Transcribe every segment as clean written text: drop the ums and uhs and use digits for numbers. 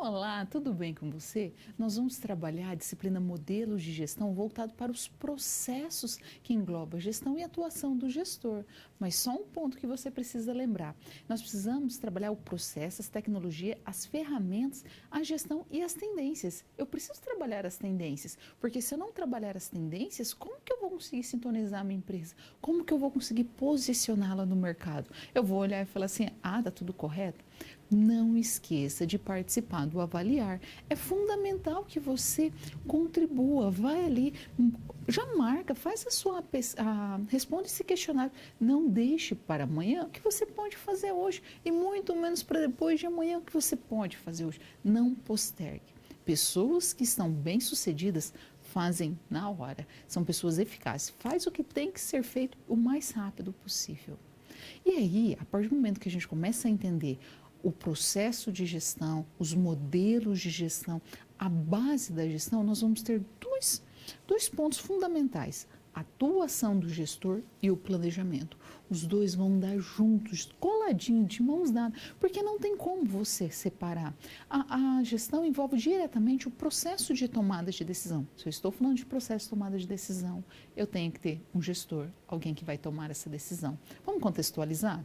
Olá, tudo bem com você? Nós vamos trabalhar a disciplina Modelos de Gestão voltado para os processos que engloba a gestão e atuação do gestor. Mas só um ponto que você precisa lembrar. Nós precisamos trabalhar o processo, as tecnologias, as ferramentas, a gestão e as tendências. Eu preciso trabalhar as tendências, porque se eu não trabalhar as tendências, como que eu vou conseguir sintonizar a minha empresa? Como que eu vou conseguir posicioná-la no mercado? Eu vou olhar e falar assim, tá tudo correto? Não esqueça de participar do avaliar. É fundamental que você contribua, vai ali, já marca, faz responde esse questionário. Não deixe para amanhã o que você pode fazer hoje e muito menos para depois de amanhã o que você pode fazer hoje. Não postergue. Pessoas que estão bem-sucedidas fazem na hora, são pessoas eficazes. Faz o que tem que ser feito o mais rápido possível. E aí, a partir do momento que a gente começa a entender o processo de gestão, os modelos de gestão, a base da gestão, nós vamos ter dois pontos fundamentais: a atuação do gestor e o planejamento. Os dois vão andar juntos, coladinho, de mãos dadas, porque não tem como você separar. A gestão envolve diretamente o processo de tomada de decisão. Se eu estou falando de processo de tomada de decisão, eu tenho que ter um gestor, alguém que vai tomar essa decisão. Vamos contextualizar?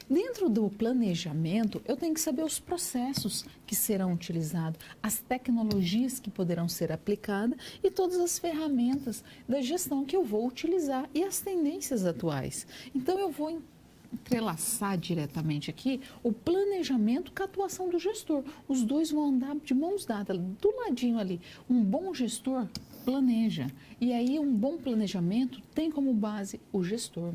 Dentro do planejamento, eu tenho que saber os processos que serão utilizados, as tecnologias que poderão ser aplicadas e todas as ferramentas da gestão que eu vou utilizar e as tendências atuais. Então, eu vou entrelaçar diretamente aqui o planejamento com a atuação do gestor. Os dois vão andar de mãos dadas, do ladinho ali. Um bom gestor planeja. E aí, um bom planejamento tem como base o gestor.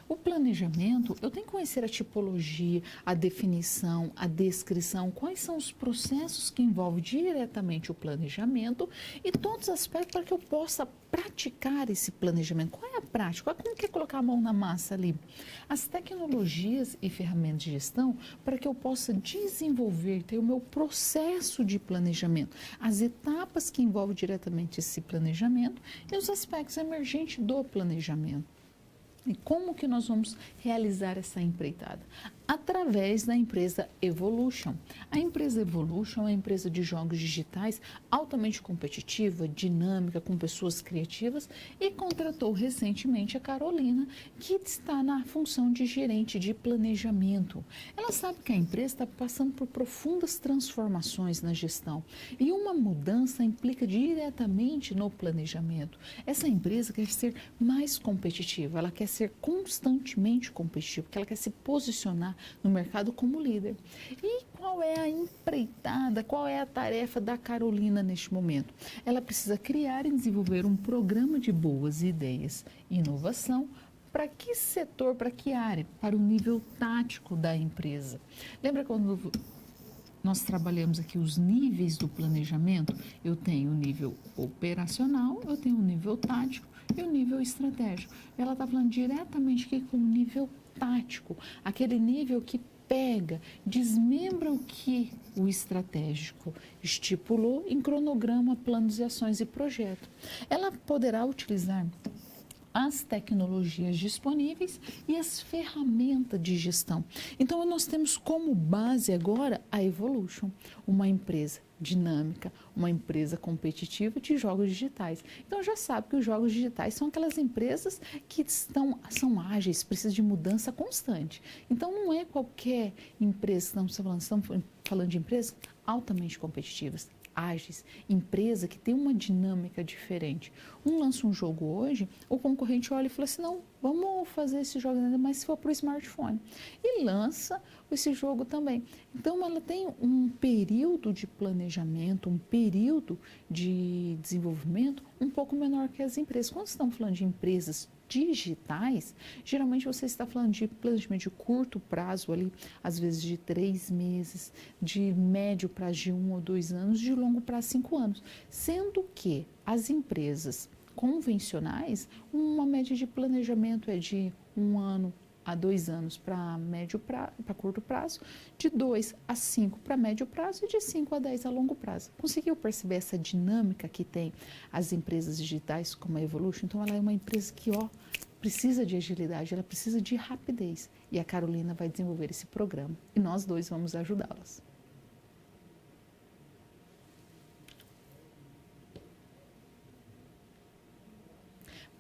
O planejamento, eu tenho que conhecer a tipologia, a definição, a descrição, quais são os processos que envolvem diretamente o planejamento e todos os aspectos para que eu possa praticar esse planejamento. Qual é a prática? Como que é colocar a mão na massa ali? As tecnologias e ferramentas de gestão para que eu possa desenvolver, ter o meu processo de planejamento, as etapas que envolvem diretamente esse planejamento e os aspectos emergentes do planejamento. E como que nós vamos realizar essa empreitada? Através da empresa Evolution. A empresa Evolution é uma empresa de jogos digitais altamente competitiva, dinâmica, com pessoas criativas e contratou recentemente a Carolina, que está na função de gerente de planejamento. Ela sabe que a empresa está passando por profundas transformações na gestão e uma mudança implica diretamente no planejamento. Essa empresa quer ser mais competitiva, ela quer ser constantemente competitiva, porque ela quer se posicionar no mercado como líder. E qual é a empreitada, qual é a tarefa da Carolina neste momento? Ela precisa criar e desenvolver um programa de boas ideias e inovação. Para que setor, para que área? Para o nível tático da empresa. Lembra quando nós trabalhamos aqui os níveis do planejamento? Eu tenho o nível operacional, eu tenho o nível tático e o nível estratégico. Ela está falando diretamente aqui com o nível tático, aquele nível que pega, desmembra o que o estratégico estipulou em cronograma, planos de ações e projeto. Ela poderá utilizar as tecnologias disponíveis e as ferramentas de gestão. Então, nós temos como base agora a Evolution, uma empresa dinâmica, uma empresa competitiva de jogos digitais. Então, já sabe que os jogos digitais são aquelas empresas que são ágeis, precisam de mudança constante. Então, não é qualquer empresa, estamos falando de empresas altamente competitivas, ágeis, empresa que tem uma dinâmica diferente. Lança um jogo hoje, o concorrente olha e fala assim, não, vamos fazer esse jogo ainda mais se for para o smartphone. E lança esse jogo também. Então, ela tem um período de planejamento, um período de desenvolvimento um pouco menor que as empresas. Quando estamos falando de empresas digitais, geralmente você está falando de planejamento de curto prazo ali, às vezes de 3 meses, de médio prazo de 1 ou 2 anos, de longo prazo 5 anos. Sendo que as empresas convencionais, uma média de planejamento é de 1 ano a 2 anos para curto prazo, de 2 a 5 para médio prazo e de 5 a 10 a longo prazo. Conseguiu perceber essa dinâmica que tem as empresas digitais como a Evolution? Então, ela é uma empresa que precisa de agilidade, ela precisa de rapidez. E a Carolina vai desenvolver esse programa e nós dois vamos ajudá-las.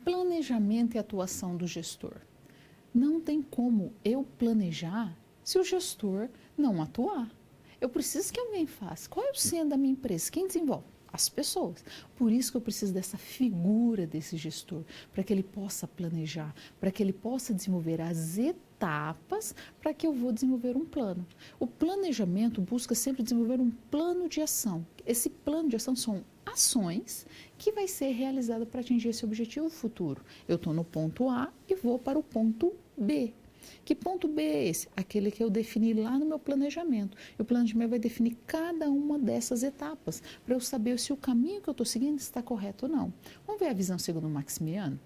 Planejamento e atuação do gestor. Não tem como eu planejar se o gestor não atuar. Eu preciso que alguém faça. Qual é o centro da minha empresa? Quem desenvolve? As pessoas. Por isso que eu preciso dessa figura desse gestor, para que ele possa planejar, para que ele possa desenvolver as etapas para que eu vou desenvolver um plano. O planejamento busca sempre desenvolver um plano de ação. Esse plano de ação são ações que vai ser realizada para atingir esse objetivo futuro. Eu estou no ponto A e vou para o ponto B. Que ponto B é esse? Aquele que eu defini lá no meu planejamento. E o planejamento vai definir cada uma dessas etapas, para eu saber se o caminho que eu estou seguindo está correto ou não. Vamos ver a visão segundo Maximiano?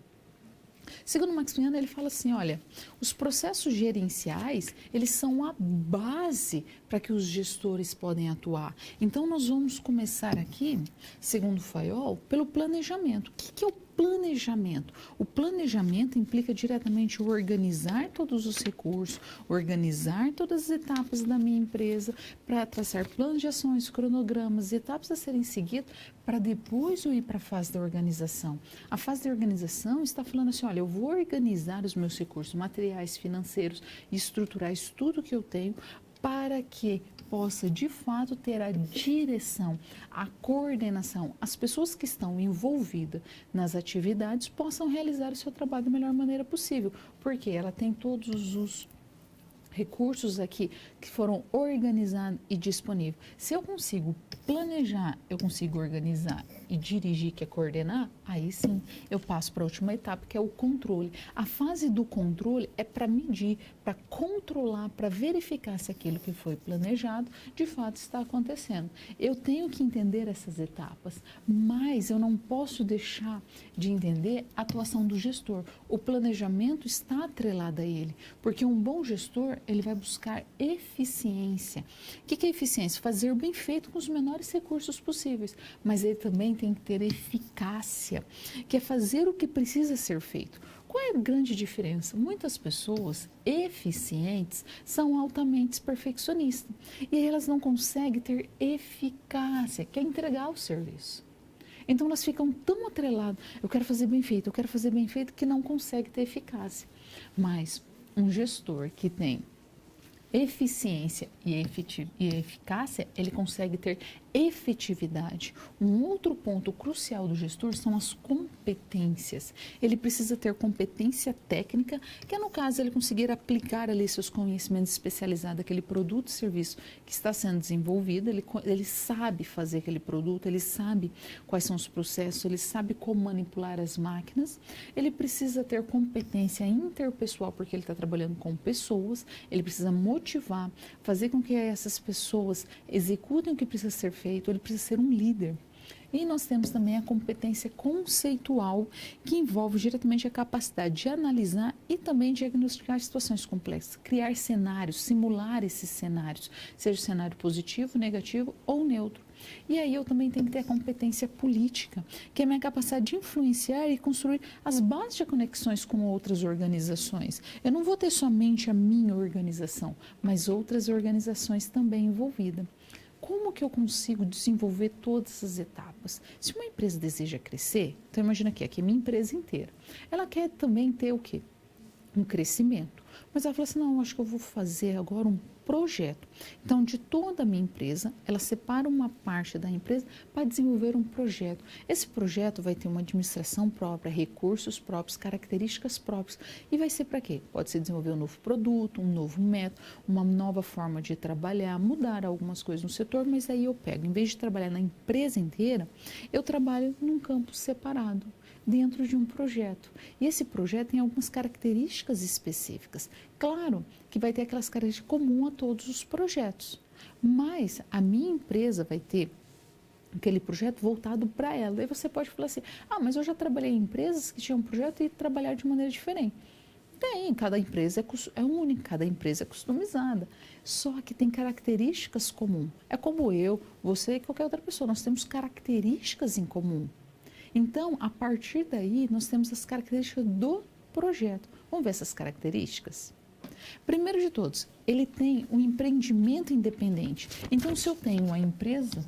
Segundo Maximiano, ele fala assim, olha, os processos gerenciais, eles são a base para que os gestores podem atuar. Então, nós vamos começar aqui, segundo Fayol, pelo planejamento. O que é o planejamento? O planejamento implica diretamente organizar todos os recursos, organizar todas as etapas da minha empresa, para traçar planos de ações, cronogramas, etapas a serem seguidas, para depois eu ir para a fase da organização. A fase da organização está falando assim, olha, eu vou organizar os meus recursos materiais, financeiros e estruturais, tudo que eu tenho, para que possa de fato ter a direção, a coordenação, as pessoas que estão envolvidas nas atividades possam realizar o seu trabalho da melhor maneira possível, porque ela tem todos os recursos aqui que foram organizados e disponíveis. Se eu consigo planejar, eu consigo organizar e dirigir, que é coordenar, aí sim eu passo para a última etapa, que é o controle. A fase do controle é para medir, para controlar, para verificar se aquilo que foi planejado de fato está acontecendo. Eu tenho que entender essas etapas, mas eu não posso deixar de entender a atuação do gestor. O planejamento está atrelado a ele, porque um bom gestor, ele vai buscar eficiência. O que é eficiência? Fazer o bem feito com os menores recursos possíveis, mas ele também tem que ter eficácia, que é fazer o que precisa ser feito. Qual é a grande diferença? Muitas pessoas eficientes são altamente perfeccionistas e aí elas não conseguem ter eficácia, que é entregar o serviço. Então elas ficam tão atreladas, eu quero fazer bem feito, eu quero fazer bem feito, que não consegue ter eficácia. Mas um gestor que tem eficiência e eficácia, ele consegue ter efetividade. Um outro ponto crucial do gestor são as competências. Ele precisa ter competência técnica, que é no caso ele conseguir aplicar ali seus conhecimentos especializados, aquele produto e serviço que está sendo desenvolvido, ele sabe fazer aquele produto, ele sabe quais são os processos, ele sabe como manipular as máquinas, ele precisa ter competência interpessoal, porque ele está trabalhando com pessoas, ele precisa motivar, fazer com que essas pessoas executem o que precisa ser feito, ele precisa ser um líder. E nós temos também a competência conceitual, que envolve diretamente a capacidade de analisar e também diagnosticar situações complexas, criar cenários, simular esses cenários, seja cenário positivo, negativo ou neutro. E aí eu também tenho que ter a competência política, que é a minha capacidade de influenciar e construir as bases de conexões com outras organizações. Eu não vou ter somente a minha organização, mas outras organizações também envolvidas. Como que eu consigo desenvolver todas essas etapas? Se uma empresa deseja crescer, então imagina aqui a minha empresa inteira, ela quer também ter o quê? Um crescimento. Mas ela fala assim, não, acho que eu vou fazer agora um projeto. Então, de toda a minha empresa, ela separa uma parte da empresa para desenvolver um projeto. Esse projeto vai ter uma administração própria, recursos próprios, características próprias. E vai ser para quê? Pode ser desenvolver um novo produto, um novo método, uma nova forma de trabalhar, mudar algumas coisas no setor, mas aí eu pego, em vez de trabalhar na empresa inteira, eu trabalho num campo separado, dentro de um projeto. E esse projeto tem algumas características específicas. Claro que vai ter aquelas características comuns a todos os projetos, mas a minha empresa vai ter aquele projeto voltado para ela. Aí você pode falar assim, mas eu já trabalhei em empresas que tinham um projeto e trabalhar de maneira diferente. Tem, cada empresa é única, cada empresa é customizada, só que tem características comuns. É como eu, você e qualquer outra pessoa, nós temos características em comum. Então, a partir daí, nós temos as características do projeto. Vamos ver essas características? Primeiro de todos, ele tem um empreendimento independente. Então, se eu tenho uma empresa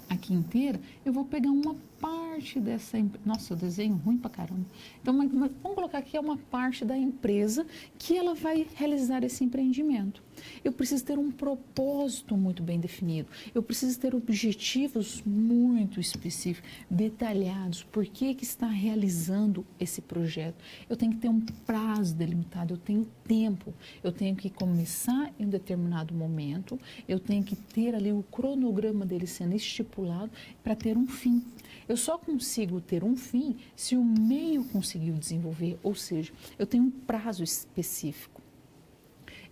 aqui inteira, eu vou pegar uma parte dessa empresa. Nossa, eu desenho ruim pra caramba. Então, vamos colocar que é uma parte da empresa que ela vai realizar esse empreendimento. Eu preciso ter um propósito muito bem definido. Eu preciso ter objetivos muito específicos, detalhados. Por que está realizando esse projeto? Eu tenho que ter um prazo delimitado, eu tenho tempo. Eu tenho que começar em um determinado momento, eu tenho que ter ali o cronograma dele sendo estipulado para ter um fim. Eu só consigo ter um fim se o meio conseguiu desenvolver, ou seja, eu tenho um prazo específico.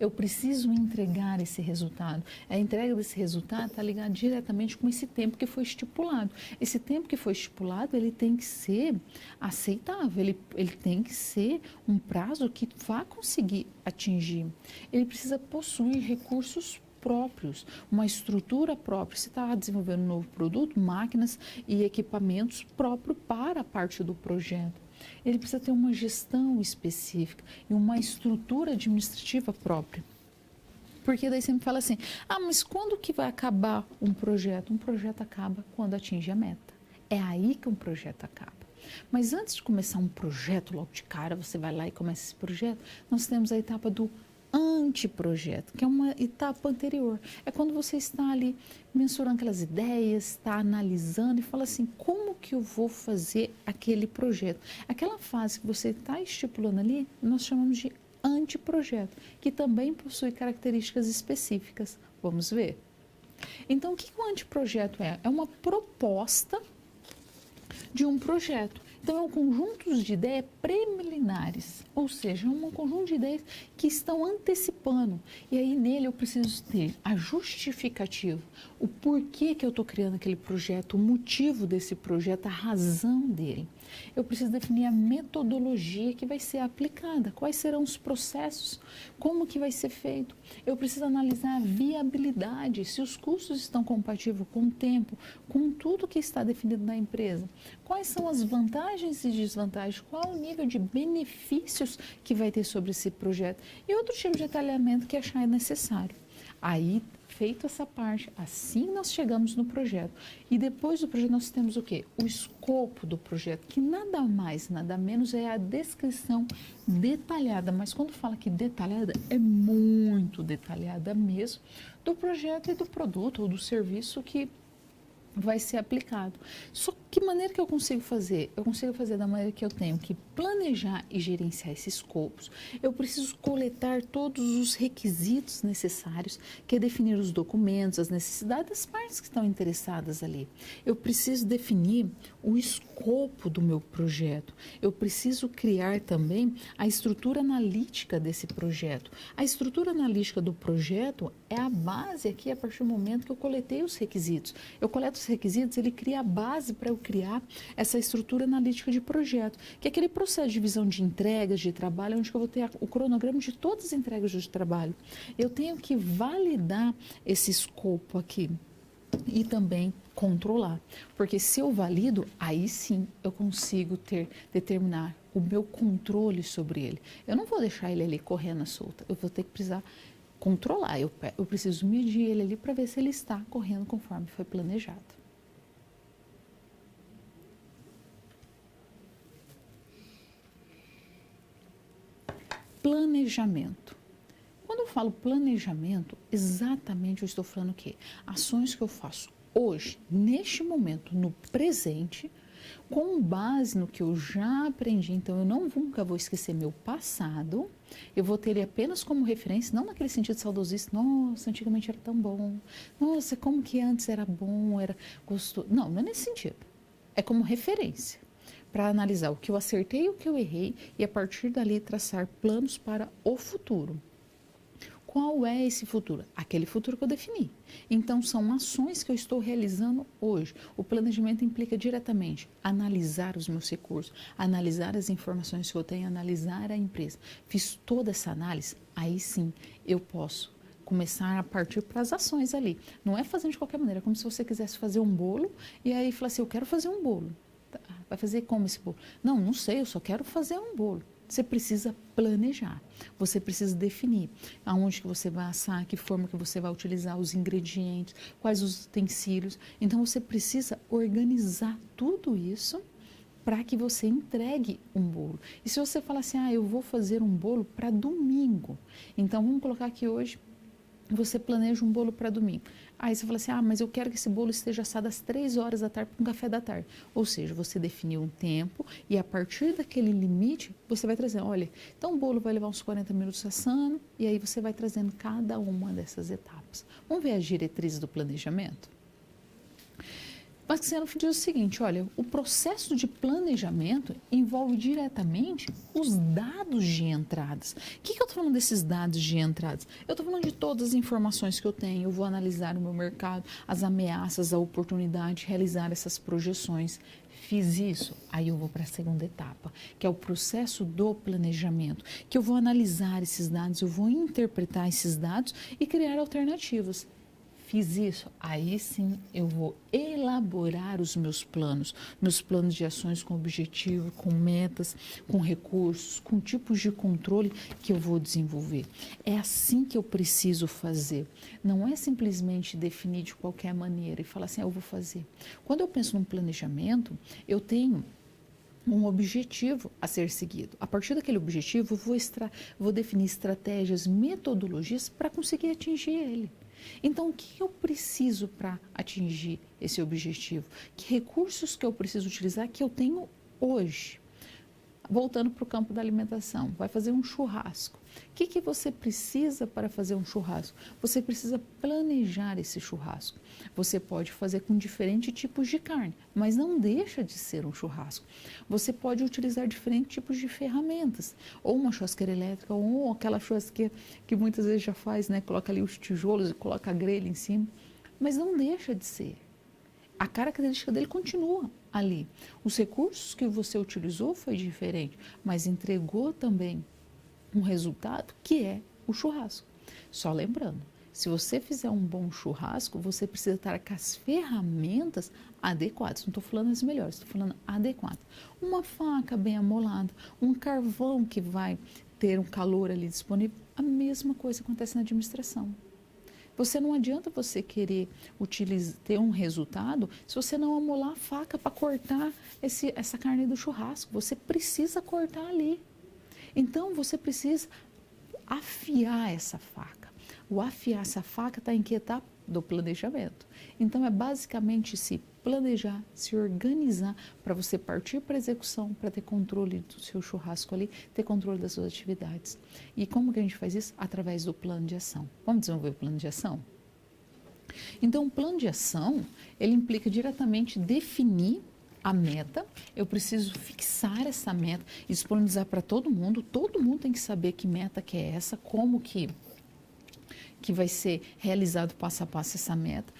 Eu preciso entregar esse resultado. A entrega desse resultado está ligada diretamente com esse tempo que foi estipulado. Esse tempo que foi estipulado, ele tem que ser aceitável, ele tem que ser um prazo que vá conseguir atingir. Ele precisa possuir recursos próprios, uma estrutura própria. Se está desenvolvendo um novo produto, máquinas e equipamentos próprios para a parte do projeto. Ele precisa ter uma gestão específica e uma estrutura administrativa própria. Porque daí você me fala assim, mas quando que vai acabar um projeto? Um projeto acaba quando atinge a meta. É aí que um projeto acaba. Mas antes de começar um projeto logo de cara, você vai lá e começa esse projeto, nós temos a etapa do anteprojeto, que é uma etapa anterior. É quando você está ali mensurando aquelas ideias, está analisando e fala assim, como que eu vou fazer aquele projeto? Aquela fase que você está estipulando ali, nós chamamos de anteprojeto, que também possui características específicas. Vamos ver? Então, o que o anteprojeto é? É uma proposta de um projeto. Então, é um conjunto de ideias preliminares, ou seja, é um conjunto de ideias que estão antecipando. E aí, nele, eu preciso ter a justificativa, o porquê que eu estou criando aquele projeto, o motivo desse projeto, a razão dele. Eu preciso definir a metodologia que vai ser aplicada, quais serão os processos, como que vai ser feito. Eu preciso analisar a viabilidade, se os custos estão compatíveis com o tempo, com tudo que está definido na empresa. Quais são as vantagens e desvantagens, qual o nível de benefícios que vai ter sobre esse projeto e outro tipo de detalhamento que achar necessário. Aí, feito essa parte, assim nós chegamos no projeto. E depois do projeto nós temos o quê? O escopo do projeto, que nada mais, nada menos é a descrição detalhada. Mas quando fala que detalhada, é muito detalhada mesmo, do projeto e do produto ou do serviço que vai ser aplicado. Só que maneira que eu consigo fazer? Eu consigo fazer da maneira que eu tenho que planejar e gerenciar esses escopos. Eu preciso coletar todos os requisitos necessários, que é definir os documentos, as necessidades das partes que estão interessadas ali. Eu preciso definir o escopo do meu projeto. Eu preciso criar também a estrutura analítica desse projeto. A estrutura analítica do projeto é a base aqui a partir do momento que eu coletei os requisitos. Eu coleto os requisitos, ele cria a base para eu criar essa estrutura analítica de projeto, que é aquele processo de divisão de entregas de trabalho, onde eu vou ter o cronograma de todas as entregas de trabalho. Eu tenho que validar esse escopo aqui e também controlar, porque se eu valido, aí sim eu consigo determinar o meu controle sobre ele. Eu não vou deixar ele ali correndo à solta, eu vou ter que precisar controlar, eu preciso medir ele ali para ver se ele está correndo conforme foi planejado. Planejamento. Quando eu falo planejamento, exatamente eu estou falando o quê? Ações que eu faço hoje, neste momento, no presente, com base no que eu já aprendi. Então, eu nunca vou esquecer meu passado, eu vou ter ele apenas como referência, não naquele sentido saudosista, nossa, antigamente era tão bom, nossa, como que antes era bom, era gostoso. Não, não é nesse sentido. É como referência, para analisar o que eu acertei e o que eu errei e, a partir dali, traçar planos para o futuro. Qual é esse futuro? Aquele futuro que eu defini. Então, são ações que eu estou realizando hoje. O planejamento implica diretamente analisar os meus recursos, analisar as informações que eu tenho, analisar a empresa. Fiz toda essa análise, aí sim eu posso começar a partir para as ações ali. Não é fazendo de qualquer maneira, é como se você quisesse fazer um bolo e aí falar assim, eu quero fazer um bolo. Vai fazer como esse bolo? Não sei, eu só quero fazer um bolo. Você precisa planejar, você precisa definir aonde que você vai assar, que forma que você vai utilizar, os ingredientes, quais os utensílios. Então, você precisa organizar tudo isso para que você entregue um bolo. E se você falar assim, eu vou fazer um bolo para domingo, então vamos colocar aqui hoje, você planeja um bolo para domingo. Aí você fala assim, mas eu quero que esse bolo esteja assado às 3 horas da tarde para um café da tarde. Ou seja, você definiu um tempo e a partir daquele limite, você vai trazendo, olha, então o bolo vai levar uns 40 minutos assando e aí você vai trazendo cada uma dessas etapas. Vamos ver as diretrizes do planejamento? Marciano diz o seguinte, olha, o processo de planejamento envolve diretamente os dados de entradas. O que eu estou falando desses dados de entradas? Eu estou falando de todas as informações que eu tenho, eu vou analisar o meu mercado, as ameaças, a oportunidade, realizar essas projeções. Fiz isso, aí eu vou para a segunda etapa, que é o processo do planejamento, que eu vou analisar esses dados, eu vou interpretar esses dados e criar alternativas. Fiz isso, aí sim eu vou elaborar os meus planos de ações com objetivo, com metas, com recursos, com tipos de controle que eu vou desenvolver. É assim que eu preciso fazer. Não é simplesmente definir de qualquer maneira e falar assim, eu vou fazer. Quando eu penso num planejamento, eu tenho um objetivo a ser seguido. A partir daquele objetivo, eu vou definir estratégias, metodologias para conseguir atingir ele. Então, o que eu preciso para atingir esse objetivo? Que recursos que eu preciso utilizar que eu tenho hoje? Voltando para o campo da alimentação, vai fazer um churrasco. O que você precisa para fazer um churrasco? Você precisa planejar esse churrasco. Você pode fazer com diferentes tipos de carne, mas não deixa de ser um churrasco. Você pode utilizar diferentes tipos de ferramentas, ou uma churrasqueira elétrica, ou aquela churrasqueira que muitas vezes já faz, né? Coloca ali os tijolos e coloca a grelha em cima, mas não deixa de ser. A característica dele continua ali. Os recursos que você utilizou foi diferente, mas entregou também um resultado que é o churrasco. Só lembrando, se você fizer um bom churrasco, você precisa estar com as ferramentas adequadas. Não estou falando as melhores, estou falando adequadas. Uma faca bem amolada, um carvão que vai ter um calor ali disponível. A mesma coisa acontece na administração. Não adianta você querer ter um resultado se você não amolar a faca para cortar essa carne do churrasco. Você precisa cortar ali. Então, você precisa afiar essa faca. O afiar essa faca está em que etapa? Do planejamento. Então, é basicamente se planejar, se organizar para você partir para a execução, para ter controle do seu churrasco ali, ter controle das suas atividades. E como que a gente faz isso? Através do plano de ação. Vamos desenvolver o plano de ação? Então, o plano de ação, ele implica diretamente definir a meta, eu preciso fixar essa meta e disponibilizar para todo mundo tem que saber que meta que é essa, como que vai ser realizado passo a passo essa meta.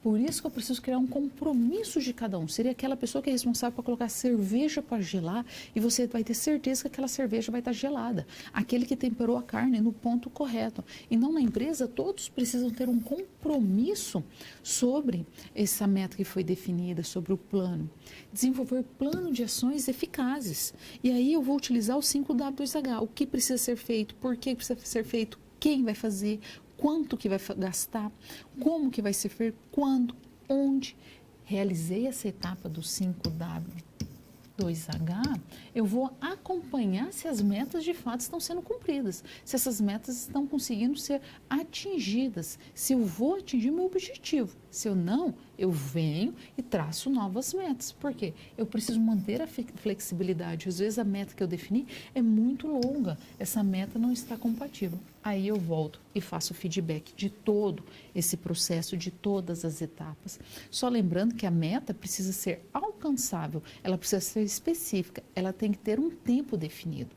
Por isso que eu preciso criar um compromisso de cada um. Seria aquela pessoa que é responsável por colocar cerveja para gelar e você vai ter certeza que aquela cerveja vai estar gelada. Aquele que temperou a carne no ponto correto. E não na empresa, todos precisam ter um compromisso sobre essa meta que foi definida, sobre o plano. Desenvolver plano de ações eficazes. E aí eu vou utilizar o 5W2H. O que precisa ser feito, por que precisa ser feito, quem vai fazer, quanto que vai gastar, como que vai ser feito, quando, onde. Realizei essa etapa do 5W2H, eu vou acompanhar se as metas de fato estão sendo cumpridas, se essas metas estão conseguindo ser atingidas, se eu vou atingir meu objetivo. Se eu não, eu venho e traço novas metas. Por quê? Eu preciso manter a flexibilidade. Às vezes a meta que eu defini é muito longa, essa meta não está compatível. Aí eu volto e faço o feedback de todo esse processo, de todas as etapas. Só lembrando que a meta precisa ser alcançável, ela precisa ser específica, ela tem que ter um tempo definido.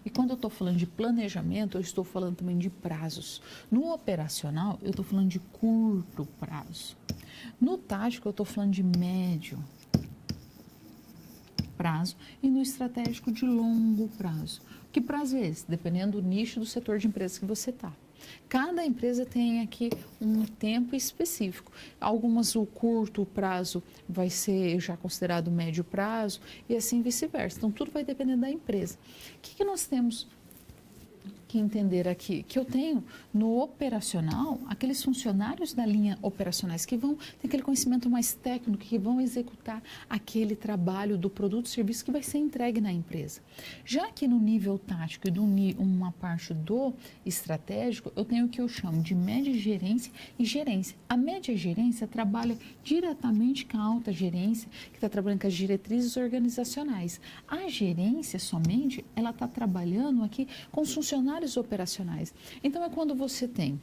E quando eu estou falando de planejamento, eu estou falando também de prazos. No operacional, eu estou falando de curto prazo. No tático, eu estou falando de médio prazo e no estratégico de longo prazo. Que prazo é esse? Dependendo do nicho do setor de empresa que você está. Cada empresa tem aqui um tempo específico. Algumas o curto prazo vai ser já considerado médio prazo e assim vice-versa. Então, tudo vai depender da empresa. O que nós temos que entender aqui? Que eu tenho no operacional, aqueles funcionários da linha operacionais que vão ter aquele conhecimento mais técnico, que vão executar aquele trabalho do produto, serviço que vai ser entregue na empresa. Já que no nível tático e uma parte do estratégico, eu tenho o que eu chamo de média gerência e gerência. A média gerência trabalha diretamente com a alta gerência, que está trabalhando com as diretrizes organizacionais. A gerência somente, ela está trabalhando aqui com os funcionários operacionais. Então, é quando você tem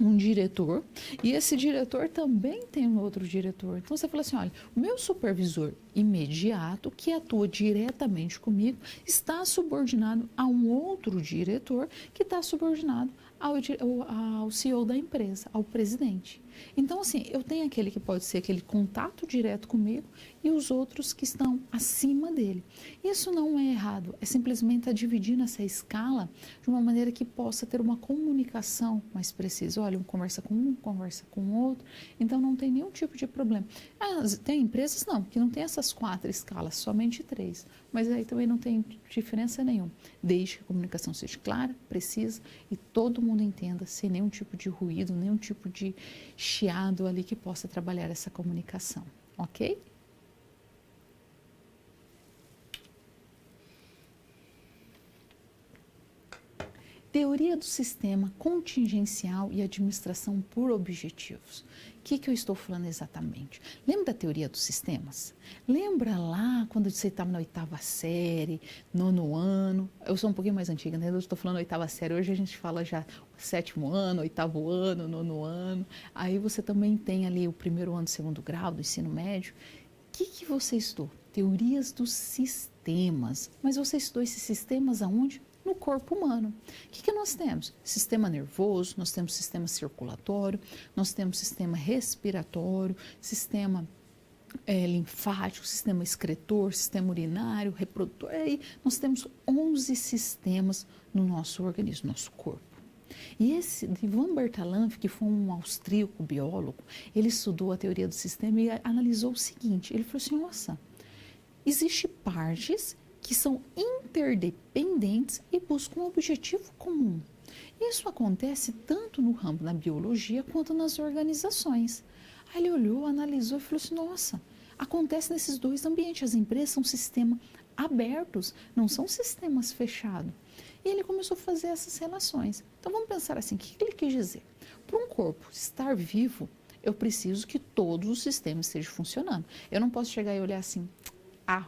um diretor e esse diretor também tem um outro diretor. Então, você fala assim, olha, o meu supervisor imediato, que atua diretamente comigo, está subordinado a um outro diretor que está subordinado ao CEO da empresa, ao presidente. Então, assim, eu tenho aquele que pode ser aquele contato direto comigo e os outros que estão acima dele. Isso não é errado, é simplesmente estar dividindo essa escala de uma maneira que possa ter uma comunicação mais precisa. Olha, conversa com um, conversa com o outro, então não tem nenhum tipo de problema. Tem empresas, não, que não tem essas 4 escalas, somente 3, mas aí também não tem diferença nenhuma, desde que a comunicação seja clara, precisa e todo mundo entenda, sem nenhum tipo de ruído, nenhum tipo de chiado ali que possa trabalhar essa comunicação, ok? Teoria do sistema contingencial e administração por objetivos. O que eu estou falando exatamente? Lembra da teoria dos sistemas? Lembra lá quando você estava na 8ª série, 9º ano? Eu sou um pouquinho mais antiga, né? Eu estou falando 8ª série, hoje a gente fala já 7º ano, 8º ano, 9º ano. Aí você também tem ali o 1º ano, 2º grau do ensino médio. O que você estudou? Teorias dos sistemas. Mas você estudou esses sistemas aonde? No corpo humano. O que nós temos? Sistema nervoso, nós temos sistema circulatório, nós temos sistema respiratório, sistema linfático, sistema excretor, sistema urinário, reprodutor. Aí nós temos 11 sistemas no nosso organismo, no nosso corpo. E esse Ivan Bertalanffy, que foi um austríaco biólogo, ele estudou a teoria do sistema e analisou o seguinte, ele falou assim, nossa, existem partes que são interdependentes e buscam um objetivo comum. Isso acontece tanto no ramo da biologia quanto nas organizações. Aí ele olhou, analisou e falou assim, nossa, acontece nesses 2 ambientes. As empresas são sistemas abertos, não são sistemas fechados. E ele começou a fazer essas relações. Então vamos pensar assim, o que ele quis dizer? Para um corpo estar vivo, eu preciso que todos os sistemas estejam funcionando. Eu não posso chegar e olhar assim,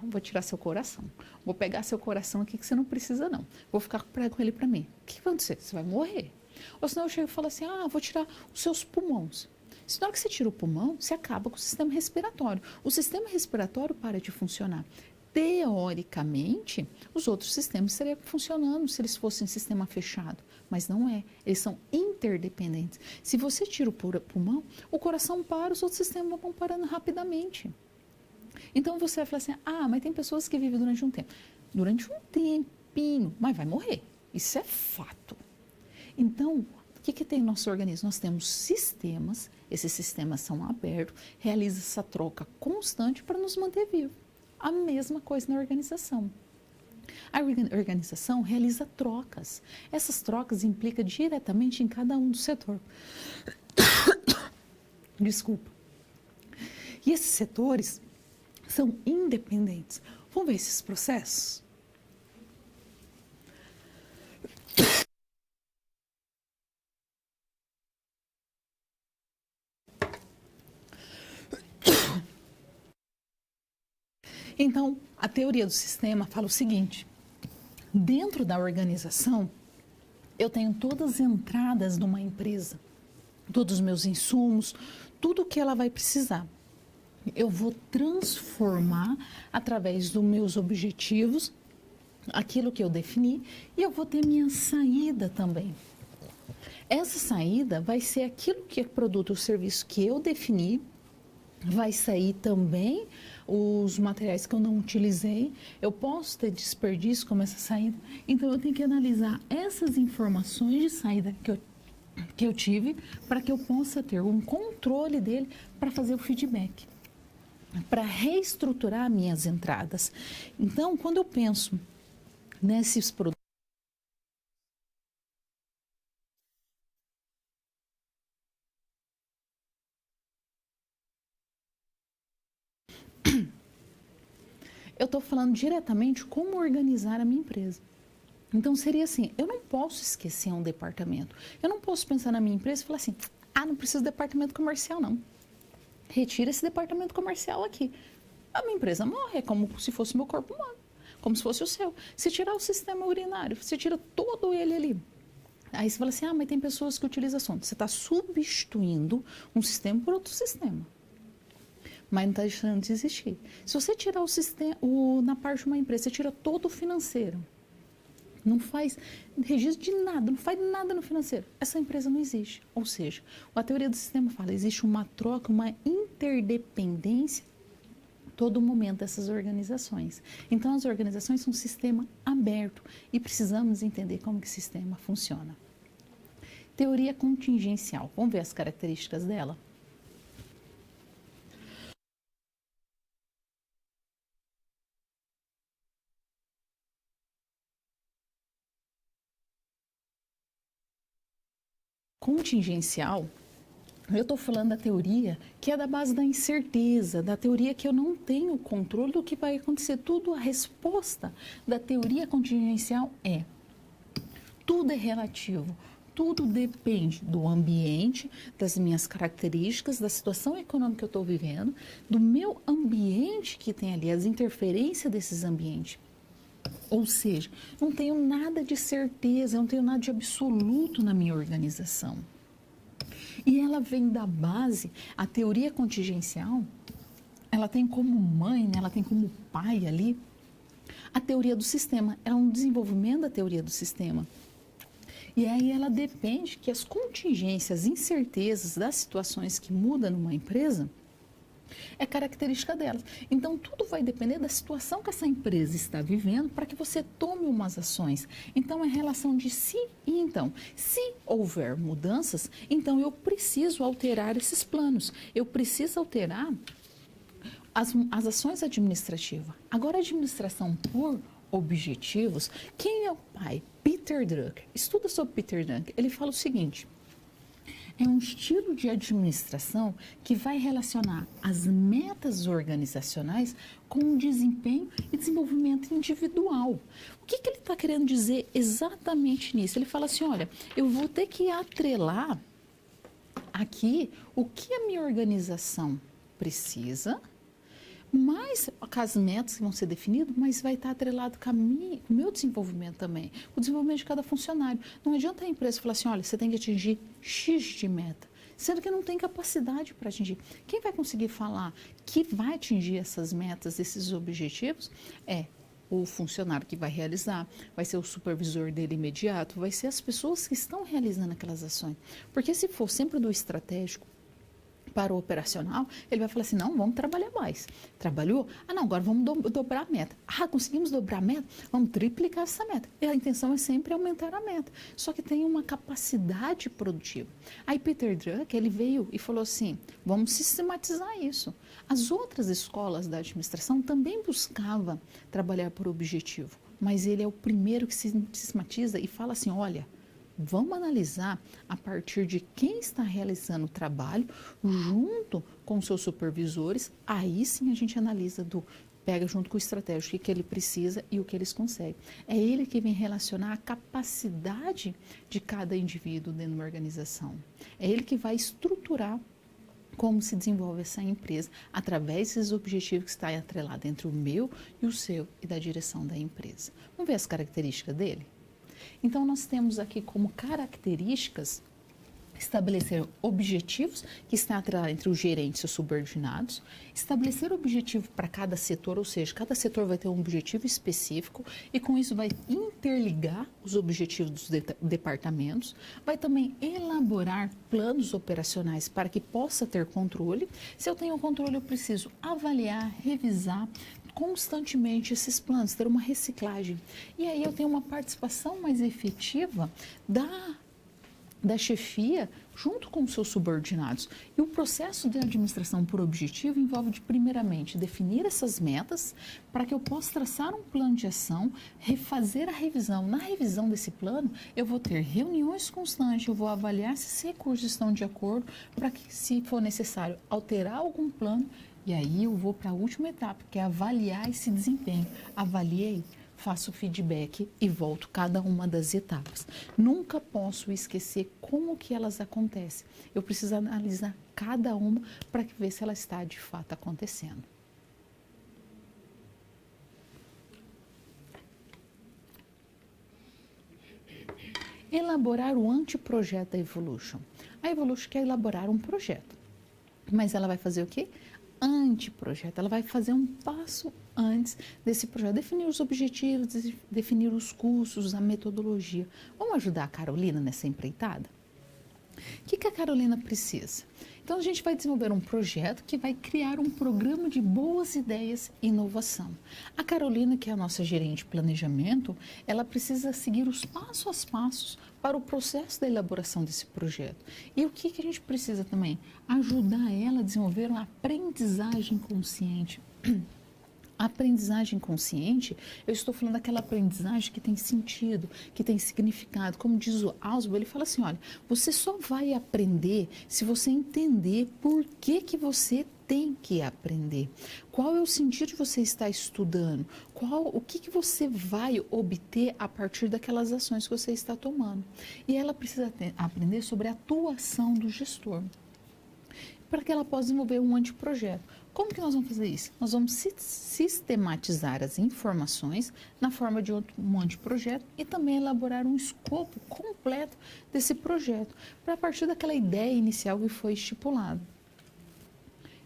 vou tirar seu coração. Vou pegar seu coração aqui que você não precisa não. Vou ficar com ele para mim. O que vai acontecer? Você vai morrer. Ou senão eu chego e falo assim, vou tirar os seus pulmões. Se na hora que você tira o pulmão, você acaba com o sistema respiratório. O sistema respiratório para de funcionar. Teoricamente, os outros sistemas estariam funcionando se eles fossem sistema fechado, mas não é. Eles são interdependentes. Se você tira o pulmão, o coração para, os outros sistemas vão parando rapidamente. Então você vai falar assim, mas tem pessoas que vivem durante um tempo. Durante um tempinho, mas vai morrer. Isso é fato. Então, o que tem no nosso organismo? Nós temos sistemas, esses sistemas são abertos, realiza essa troca constante para nos manter vivos. A mesma coisa na organização. A organização realiza trocas. Essas trocas implicam diretamente em cada um do setor. Desculpa. E esses setores são independentes. Vamos ver esses processos? Então, a teoria do sistema fala o seguinte, dentro da organização, eu tenho todas as entradas de uma empresa, todos os meus insumos, tudo o que ela vai precisar. Eu vou transformar através dos meus objetivos, aquilo que eu defini, e eu vou ter minha saída também. Essa saída vai ser aquilo que é produto ou serviço que eu defini, vai sair também os materiais que eu não utilizei, eu posso ter desperdício como essa saída, então eu tenho que analisar essas informações de saída que eu que eu tive para que eu possa ter um controle dele para fazer o feedback, para reestruturar minhas entradas. Então, quando eu penso nesses produtos, eu estou falando diretamente como organizar a minha empresa. Então, seria assim, eu não posso esquecer um departamento. Eu não posso pensar na minha empresa e falar assim, não preciso de departamento comercial, não. Retira esse departamento comercial aqui. A minha empresa morre, é como se fosse meu corpo humano, como se fosse o seu. Se tirar o sistema urinário, você tira todo ele ali. Aí você fala assim, mas tem pessoas que utilizam sonda. Você está substituindo um sistema por outro sistema. Mas não está deixando de existir. Se você tirar o sistema, na parte de uma empresa, você tira todo o financeiro, não faz registro de nada, não faz nada no financeiro, essa empresa não existe. Ou seja, a teoria do sistema fala, existe uma troca, uma interdependência todo momento dessas organizações. Então, as organizações são um sistema aberto e precisamos entender como que o sistema funciona. Teoria contingencial. Vamos ver as características dela? Contingencial, eu estou falando da teoria que é da base da incerteza, da teoria que eu não tenho controle do que vai acontecer. Tudo, a resposta da teoria contingencial é: tudo é relativo, tudo depende do ambiente, das minhas características, da situação econômica que eu estou vivendo, do meu ambiente que tem ali, as interferências desses ambientes. Ou seja, não tenho nada de certeza, não tenho nada de absoluto na minha organização. E ela vem da base, a teoria contingencial, ela tem como mãe, né, ela tem como pai ali, a teoria do sistema. É um desenvolvimento da teoria do sistema. E aí ela depende que as contingências, incertezas das situações que mudam numa empresa, é característica delas. Então, tudo vai depender da situação que essa empresa está vivendo para que você tome umas ações. Então, é relação de si e então. Se houver mudanças, então eu preciso alterar esses planos. Eu preciso alterar as ações administrativas. Agora, a administração por objetivos, quem é o pai? Peter Drucker. Estuda sobre Peter Drucker. Ele fala o seguinte: é um estilo de administração que vai relacionar as metas organizacionais com o desempenho e desenvolvimento individual. O que ele está querendo dizer exatamente nisso? Ele fala assim, olha, eu vou ter que atrelar aqui o que a minha organização precisa, mas com as metas que vão ser definidas, mas vai estar atrelado com o meu desenvolvimento também, o desenvolvimento de cada funcionário. Não adianta a empresa falar assim, olha, você tem que atingir X de meta, sendo que não tem capacidade para atingir. Quem vai conseguir falar que vai atingir essas metas, esses objetivos, é o funcionário que vai realizar, vai ser o supervisor dele imediato, vai ser as pessoas que estão realizando aquelas ações. Porque se for sempre do estratégico para o operacional, ele vai falar assim, não, vamos trabalhar mais. Trabalhou? Não, agora vamos dobrar a meta. Conseguimos dobrar a meta? Vamos triplicar essa meta. E a intenção é sempre aumentar a meta. Só que tem uma capacidade produtiva. Aí Peter Drucker, ele veio e falou assim, vamos sistematizar isso. As outras escolas da administração também buscavam trabalhar por objetivo, mas ele é o primeiro que se sistematiza e fala assim, olha, vamos analisar a partir de quem está realizando o trabalho junto com seus supervisores. Aí sim a gente analisa pega junto com o estratégico o que ele precisa e o que eles conseguem. É ele que vem relacionar a capacidade de cada indivíduo dentro de uma organização. É ele que vai estruturar como se desenvolve essa empresa através desses objetivos que está atrelado entre o meu e o seu e da direção da empresa. Vamos ver as características dele? Então, nós temos aqui como características estabelecer objetivos que estão atrelados entre os gerentes e os subordinados, estabelecer objetivo para cada setor, ou seja, cada setor vai ter um objetivo específico e com isso vai interligar os objetivos dos departamentos, vai também elaborar planos operacionais para que possa ter controle. Se eu tenho controle, eu preciso avaliar, revisar constantemente esses planos, ter uma reciclagem. E aí eu tenho uma participação mais efetiva da chefia junto com os seus subordinados. E o processo de administração por objetivo envolve, primeiramente, definir essas metas para que eu possa traçar um plano de ação, refazer a revisão. Na revisão desse plano, eu vou ter reuniões constantes, eu vou avaliar se esses recursos estão de acordo para que, se for necessário, alterar algum plano. E aí eu vou para a última etapa, que é avaliar esse desempenho. Avaliei, faço feedback e volto cada uma das etapas. Nunca posso esquecer como que elas acontecem. Eu preciso analisar cada uma para ver se ela está de fato acontecendo. Elaborar o anteprojeto da Evolution. A Evolution quer elaborar um projeto, mas ela vai fazer o quê? Anteprojeto. Ela vai fazer um passo antes desse projeto, definir os objetivos, definir os cursos, a metodologia. Vamos ajudar a Carolina nessa empreitada? O que a Carolina precisa? Então, a gente vai desenvolver um projeto que vai criar um programa de boas ideias e inovação. A Carolina, que é a nossa gerente de planejamento, ela precisa seguir os passos a passos para o processo da elaboração desse projeto. E o que a gente precisa também? Ajudar ela a desenvolver uma aprendizagem consciente. A aprendizagem consciente, eu estou falando daquela aprendizagem que tem sentido, que tem significado. Como diz o Ausubel, ele fala assim, olha, você só vai aprender se você entender por que você tem que aprender. Qual é o sentido de você estar estudando? O que você vai obter a partir daquelas ações que você está tomando? E ela precisa aprender sobre a atuação do gestor, para que ela possa desenvolver um anteprojeto. Como que nós vamos fazer isso? Nós vamos sistematizar as informações na forma de um anteprojeto e também elaborar um escopo completo desse projeto, para a partir daquela ideia inicial que foi estipulada.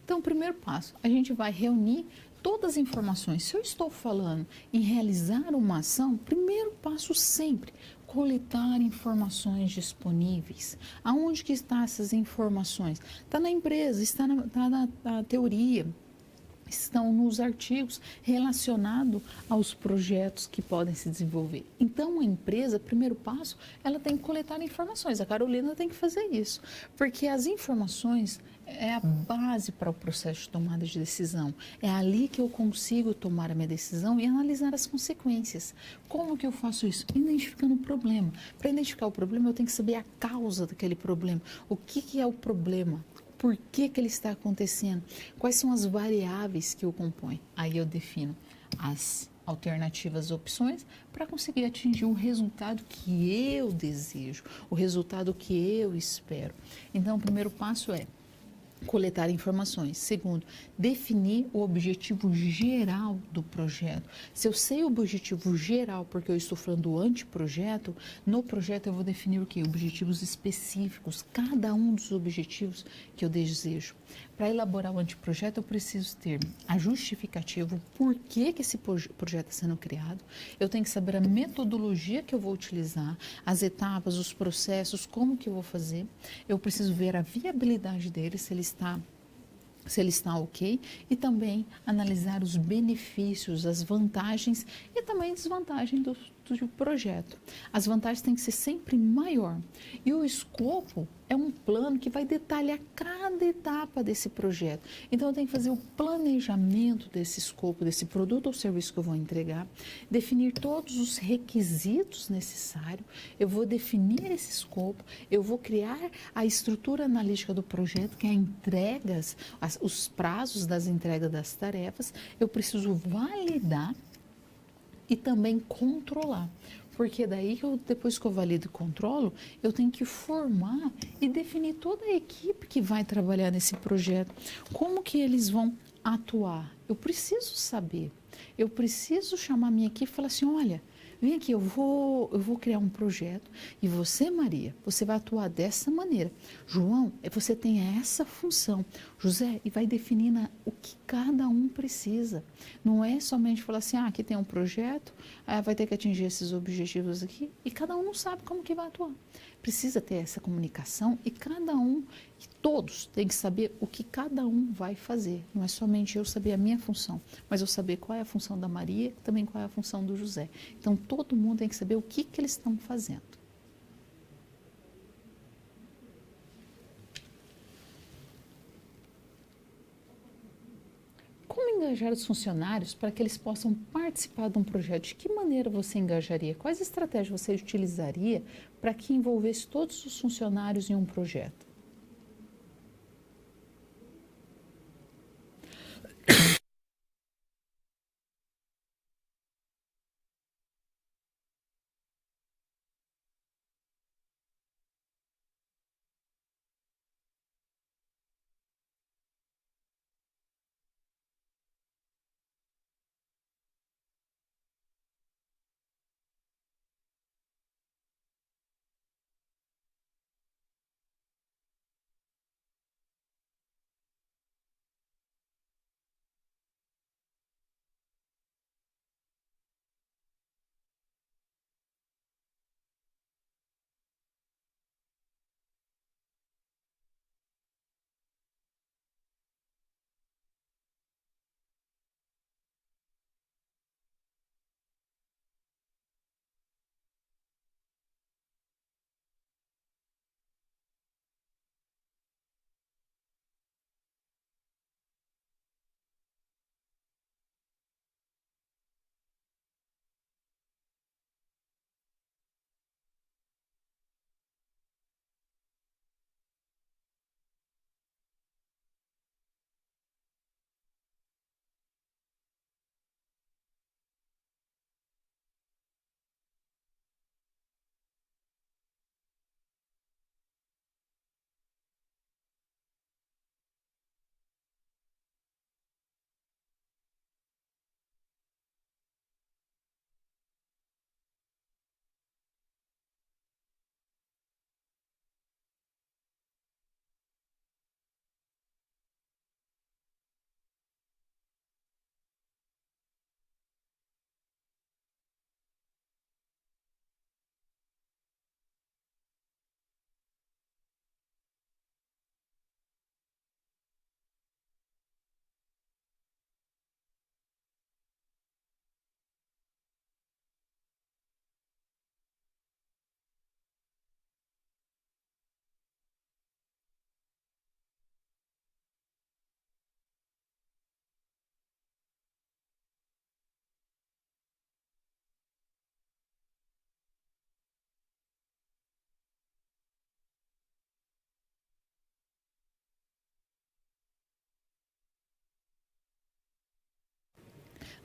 Então, o primeiro passo, a gente vai reunir todas as informações. Se eu estou falando em realizar uma ação, primeiro passo sempre, coletar informações disponíveis. Aonde que estão essas informações? Está na empresa, está na teoria, estão nos artigos relacionados aos projetos que podem se desenvolver. Então, a empresa, primeiro passo, ela tem que coletar informações. A Carolina tem que fazer isso, porque as informações é a base para o processo de tomada de decisão. É ali que eu consigo tomar a minha decisão e analisar as consequências. Como que eu faço isso? Identificando o problema. Para identificar o problema, eu tenho que saber a causa daquele problema. O que é o problema? Por que ele está acontecendo? Quais são as variáveis que o compõem? Aí eu defino as alternativas, opções, para conseguir atingir o resultado que eu desejo, o resultado que eu espero. Então, o primeiro passo é coletar informações. Segundo, definir o objetivo geral do projeto. Se eu sei o objetivo geral, porque eu estou falando do anteprojeto, no projeto eu vou definir o quê? Objetivos específicos, cada um dos objetivos que eu desejo. Para elaborar o anteprojeto, eu preciso ter a justificativa, o porquê que esse projeto está sendo criado. Eu tenho que saber a metodologia que eu vou utilizar, as etapas, os processos, como que eu vou fazer. Eu preciso ver a viabilidade dele, se ele está ok, e também analisar os benefícios, as vantagens e também desvantagens do projeto. As vantagens têm que ser sempre maior. E o escopo é um plano que vai detalhar cada etapa desse projeto. Então, eu tenho que fazer o planejamento desse escopo, desse produto ou serviço que eu vou entregar, definir todos os requisitos necessários, eu vou definir esse escopo, eu vou criar a estrutura analítica do projeto, que é entregas, os prazos das entregas das tarefas, eu preciso validar e também controlar. Porque daí, depois que eu valido e controlo, eu tenho que formar e definir toda a equipe que vai trabalhar nesse projeto. Como que eles vão atuar? Eu preciso saber. Eu preciso chamar a minha equipe e falar assim, olha, vem aqui, eu vou criar um projeto e você, Maria, você vai atuar dessa maneira. João, você tem essa função. José, e vai definir o que cada um precisa. Não é somente falar assim, aqui tem um projeto, vai ter que atingir esses objetivos aqui, e cada um não sabe como que vai atuar. Precisa ter essa comunicação e cada um, e todos têm que saber o que cada um vai fazer. Não é somente eu saber a minha função, mas eu saber qual é a função da Maria, também qual é a função do José. Então, todo mundo tem que saber o que eles estão fazendo. engajar os funcionários para que eles possam participar de um projeto? De que maneira você engajaria? Quais estratégias você utilizaria para que envolvesse todos os funcionários em um projeto?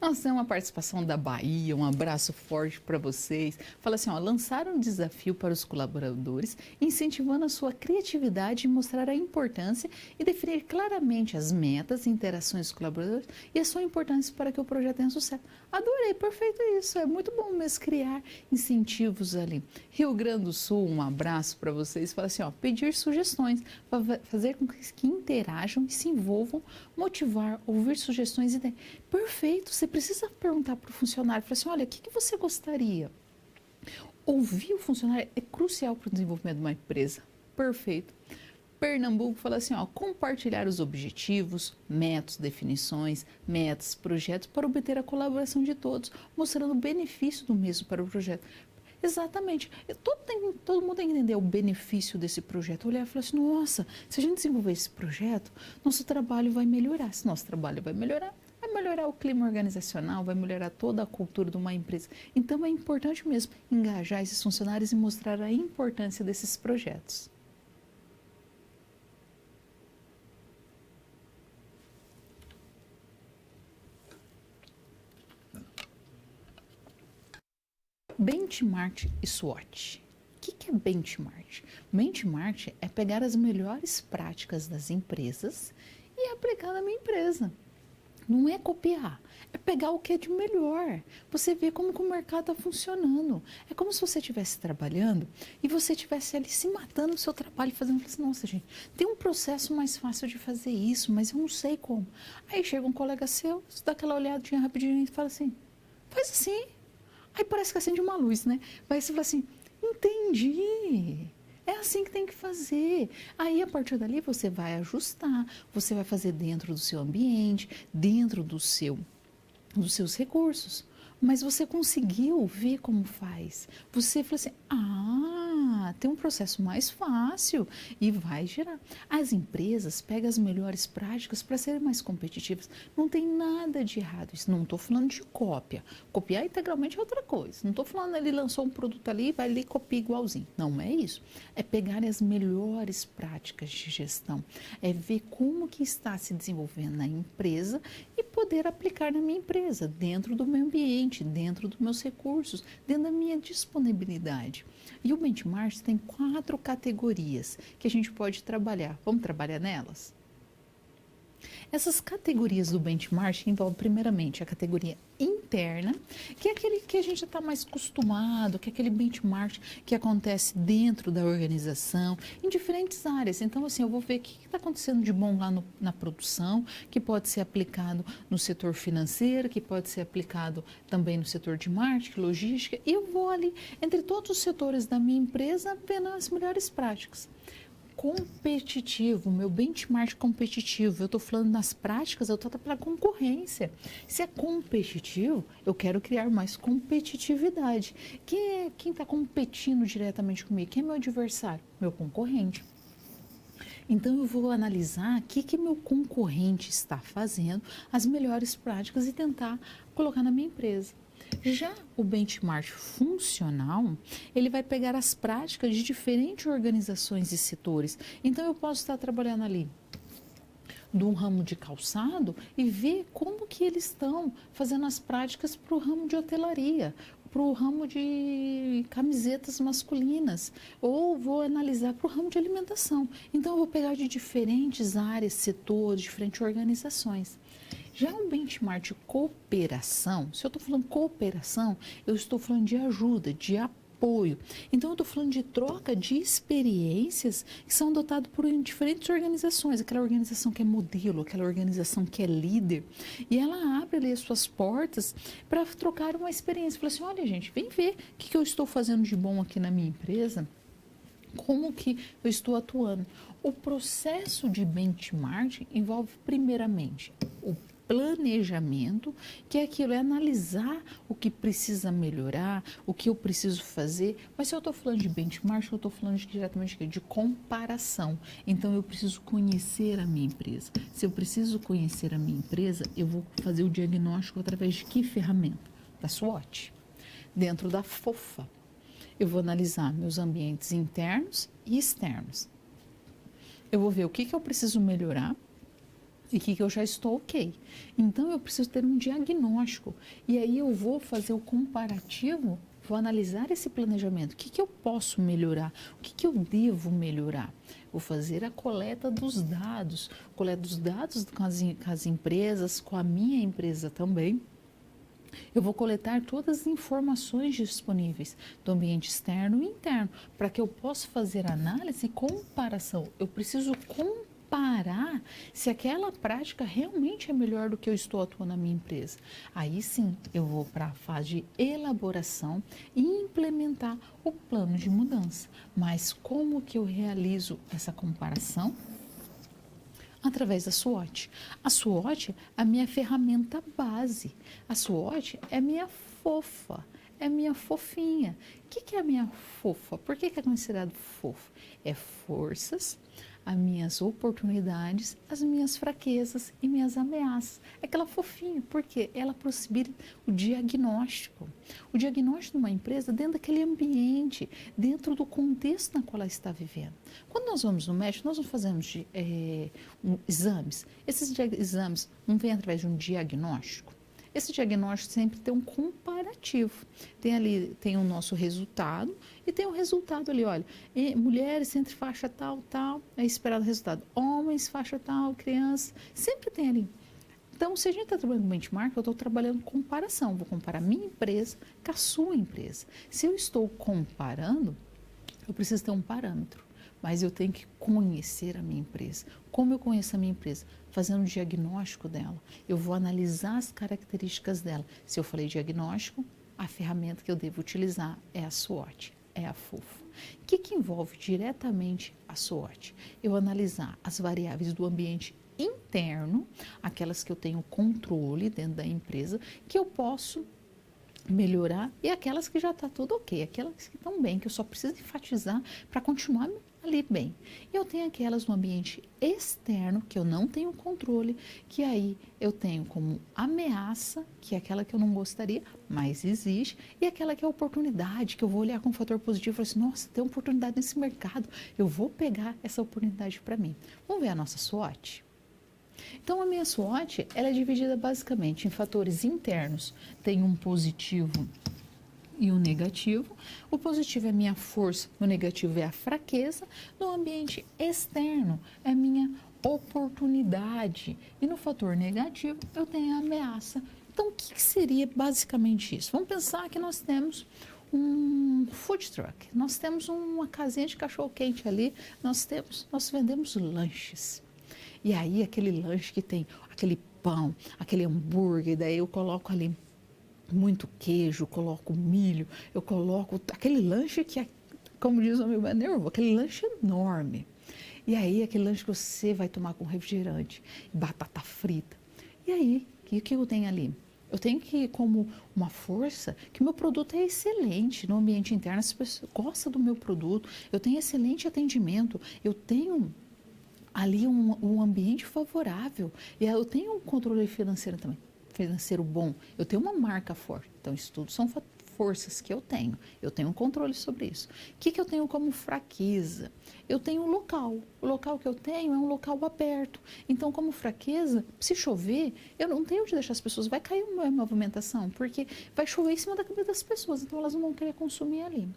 Nós temos uma participação da Bahia, um abraço forte para vocês. Fala assim, ó, lançar um desafio para os colaboradores, incentivando a sua criatividade e mostrar a importância e definir claramente as metas e interações dos colaboradores e a sua importância para que o projeto tenha sucesso. Adorei, perfeito isso. É muito bom mesmo criar incentivos ali. Rio Grande do Sul, um abraço para vocês. Fala assim, ó, pedir sugestões, para fazer com que interajam e se envolvam, motivar, ouvir sugestões e ideias. Perfeito, você precisa perguntar para o funcionário, falar assim, olha, o que você gostaria? Ouvir o funcionário é crucial para o desenvolvimento de uma empresa. Perfeito. Pernambuco fala assim, ó, compartilhar os objetivos, métodos, definições, metas, projetos para obter a colaboração de todos, mostrando o benefício do mesmo para o projeto. Exatamente. Todo mundo tem que entender o benefício desse projeto. Olhar e falar assim, nossa, se a gente desenvolver esse projeto, nosso trabalho vai melhorar. Se nosso trabalho vai melhorar o clima organizacional, vai melhorar toda a cultura de uma empresa. Então é importante mesmo engajar esses funcionários e mostrar a importância desses projetos. Benchmark e SWOT. O que é benchmark? Benchmark é pegar as melhores práticas das empresas e aplicar na minha empresa. Não é copiar, é pegar o que é de melhor. Você vê como que o mercado está funcionando. É como se você estivesse trabalhando e você estivesse ali se matando no seu trabalho, fazendo assim, nossa gente, tem um processo mais fácil de fazer isso, mas eu não sei como. Aí chega um colega seu, você dá aquela olhadinha rapidinho e fala assim, faz assim. Aí parece que acende uma luz, né? Aí você fala assim, entendi. É assim que tem que fazer. Aí, a partir dali, você vai ajustar, você vai fazer dentro do seu ambiente, dentro dos seus recursos. Mas você conseguiu ver como faz. Você falou assim, tem um processo mais fácil e vai gerar. As empresas pegam as melhores práticas para serem mais competitivas. Não tem nada de errado. Isso não estou falando de cópia. Copiar integralmente é outra coisa. Não estou falando ele lançou um produto ali, vai ali e copia igualzinho. Não é isso. É pegar as melhores práticas de gestão. É ver como que está se desenvolvendo na empresa e poder aplicar na minha empresa, dentro do meu ambiente, dentro dos meus recursos, dentro da minha disponibilidade. E o benchmark tem 4 categorias que a gente pode trabalhar. Vamos trabalhar nelas? Essas categorias do benchmark envolvem primeiramente a categoria interna, que é aquele que a gente já está mais acostumado, que é aquele benchmark que acontece dentro da organização, em diferentes áreas. Então, assim, eu vou ver o que está acontecendo de bom lá na produção, que pode ser aplicado no setor financeiro, que pode ser aplicado também no setor de marketing, logística, e eu vou ali, entre todos os setores da minha empresa, vendo as melhores práticas. Competitivo, meu benchmark competitivo, eu estou falando nas práticas, eu estou para concorrência. Se é competitivo, eu quero criar mais competitividade. Quem está competindo diretamente comigo? Quem é meu adversário? Meu concorrente. Então, eu vou analisar o que meu concorrente está fazendo, as melhores práticas e tentar colocar na minha empresa. Já o benchmark funcional, ele vai pegar as práticas de diferentes organizações e setores. Então, eu posso estar trabalhando ali de um ramo de calçado e ver como que eles estão fazendo as práticas para o ramo de hotelaria, para o ramo de camisetas masculinas, ou vou analisar para o ramo de alimentação. Então, eu vou pegar de diferentes áreas, setores, diferentes organizações. Já um benchmark de cooperação, se eu estou falando cooperação, eu estou falando de ajuda, de apoio. Então, eu estou falando de troca de experiências que são adotadas por diferentes organizações. Aquela organização que é modelo, aquela organização que é líder. E ela abre ali as suas portas para trocar uma experiência. Fala assim, olha gente, vem ver o que eu estou fazendo de bom aqui na minha empresa. Como que eu estou atuando? O processo de benchmark envolve primeiramente o planejamento, que é aquilo, é analisar o que precisa melhorar, o que eu preciso fazer. Mas se eu estou falando de benchmark, eu estou falando diretamente de comparação. Então, eu preciso conhecer a minha empresa. Se eu preciso conhecer a minha empresa, eu vou fazer o diagnóstico através de que ferramenta? Da SWOT. Dentro da FOFA, eu vou analisar meus ambientes internos e externos. Eu vou ver o que eu preciso melhorar e o que eu já estou ok. Então, eu preciso ter um diagnóstico. E aí, eu vou fazer o comparativo, vou analisar esse planejamento. O que eu posso melhorar? O que eu devo melhorar? Vou fazer a coleta dos dados com as empresas, com a minha empresa também. Eu vou coletar todas as informações disponíveis do ambiente externo e interno, para que eu possa fazer análise e comparação. Eu preciso comparar se aquela prática realmente é melhor do que eu estou atuando na minha empresa. Aí sim, eu vou para a fase de elaboração e implementar o plano de mudança. Mas como que eu realizo essa comparação? Através da SWOT. A SWOT é a minha ferramenta base. A SWOT é minha fofa, é minha fofinha. O que é a minha fofa? Por que é considerado fofo? É forças, as minhas oportunidades, as minhas fraquezas e minhas ameaças. É aquela fofinha, porque ela possibilita o diagnóstico. O diagnóstico de uma empresa dentro daquele ambiente, dentro do contexto na qual ela está vivendo. Quando nós vamos no médico, nós não fazemos exames. Esses exames não vêm através de um diagnóstico. Esse diagnóstico sempre tem um comparativo. Tem o nosso resultado e tem o resultado ali, olha, mulheres entre faixa tal, é esperado o resultado. Homens, faixa tal, crianças, sempre tem ali. Então, se a gente está trabalhando com benchmark, eu estou trabalhando com comparação. Vou comparar minha empresa com a sua empresa. Se eu estou comparando, eu preciso ter um parâmetro. Mas eu tenho que conhecer a minha empresa. Como eu conheço a minha empresa? Fazendo um diagnóstico dela. Eu vou analisar as características dela. Se eu falei diagnóstico, a ferramenta que eu devo utilizar é a SWOT, é a FOFA. O que envolve diretamente a SWOT? Eu analisar as variáveis do ambiente interno, aquelas que eu tenho controle dentro da empresa, que eu posso melhorar e aquelas que já está tudo ok, aquelas que estão bem, que eu só preciso enfatizar para continuar ali bem. E eu tenho aquelas no ambiente externo, que eu não tenho controle, que aí eu tenho como ameaça, que é aquela que eu não gostaria, mas existe, e aquela que é oportunidade, que eu vou olhar com um fator positivo e falar assim, nossa, tem oportunidade nesse mercado, eu vou pegar essa oportunidade para mim. Vamos ver a nossa SWOT? Então, a minha SWOT, ela é dividida basicamente em fatores internos. Tem um positivo e um negativo. O positivo é a minha força, o negativo é a fraqueza. No ambiente externo, é a minha oportunidade. E no fator negativo, eu tenho a ameaça. Então, o que seria basicamente isso? Vamos pensar que nós temos um food truck, nós temos uma casinha de cachorro-quente ali, nós vendemos lanches. E aí, aquele lanche que tem aquele pão, aquele hambúrguer, daí eu coloco ali muito queijo, coloco milho, eu coloco aquele lanche que é, como diz o meu nervo, aquele lanche enorme. E aí, aquele lanche que você vai tomar com refrigerante, batata frita. E aí, o que eu tenho ali? Eu tenho que, como uma força, que o meu produto é excelente no ambiente interno, as pessoas gostam do meu produto, eu tenho excelente atendimento, eu tenho ali um ambiente favorável. E eu tenho um controle financeiro também, financeiro bom. Eu tenho uma marca forte. Então, isso tudo são forças que eu tenho. Eu tenho um controle sobre isso. O que eu tenho como fraqueza? Eu tenho um local. O local que eu tenho é um local aberto. Então, como fraqueza, se chover, eu não tenho onde deixar as pessoas. Vai cair uma movimentação, porque vai chover em cima da cabeça das pessoas. Então, elas não vão querer consumir ali.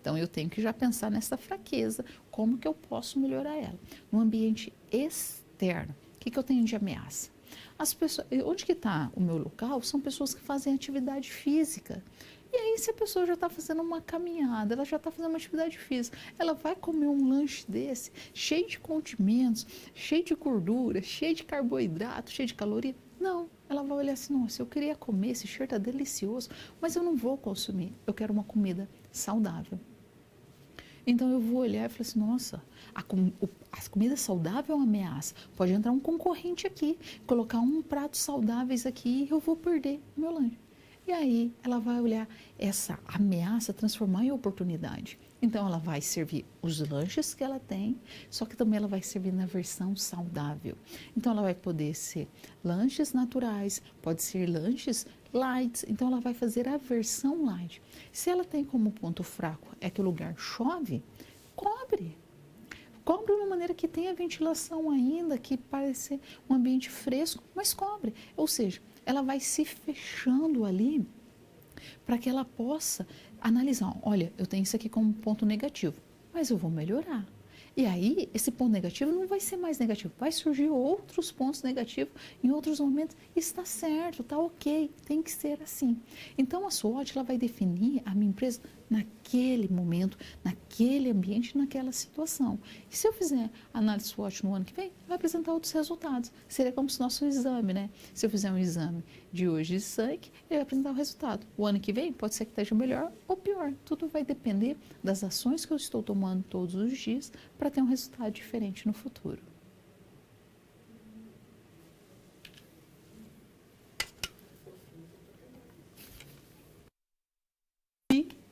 Então, eu tenho que já pensar nessa fraqueza, como que eu posso melhorar ela. No ambiente externo, o que eu tenho de ameaça? As pessoas, onde que está o meu local? São pessoas que fazem atividade física. E aí, se a pessoa já está fazendo uma caminhada, ela já está fazendo uma atividade física, ela vai comer um lanche desse, cheio de condimentos, cheio de gordura, cheio de carboidrato, cheio de caloria? Não, ela vai olhar assim, nossa, eu queria comer, esse cheiro está delicioso, mas eu não vou consumir, eu quero uma comida saudável. Então eu vou olhar e falar assim, nossa, a comida saudável é uma ameaça. Pode entrar um concorrente aqui, colocar um prato saudáveis aqui e eu vou perder o meu lanche. E aí ela vai olhar essa ameaça, transformar em oportunidade. Então ela vai servir os lanches que ela tem, só que também ela vai servir na versão saudável. Então ela vai poder ser lanches naturais, pode ser lanches light, então ela vai fazer a versão light. Se ela tem como ponto fraco é que o lugar chove, cobre. Cobre de uma maneira que tenha ventilação ainda, que pareça um ambiente fresco, mas cobre. Ou seja, ela vai se fechando ali para que ela possa analisar, olha, eu tenho isso aqui como ponto negativo, mas eu vou melhorar. E aí, esse ponto negativo não vai ser mais negativo, vai surgir outros pontos negativos em outros momentos. Está certo, está ok, tem que ser assim. Então, a SWOT ela vai definir a minha empresa naquele momento, naquele ambiente, naquela situação. E se eu fizer análise SWOT no ano que vem, vai apresentar outros resultados. Seria como se nosso exame, né? Se eu fizer um exame de hoje de sangue, ele vai apresentar o resultado. O ano que vem pode ser que esteja melhor ou pior. Tudo vai depender das ações que eu estou tomando todos os dias para ter um resultado diferente no futuro.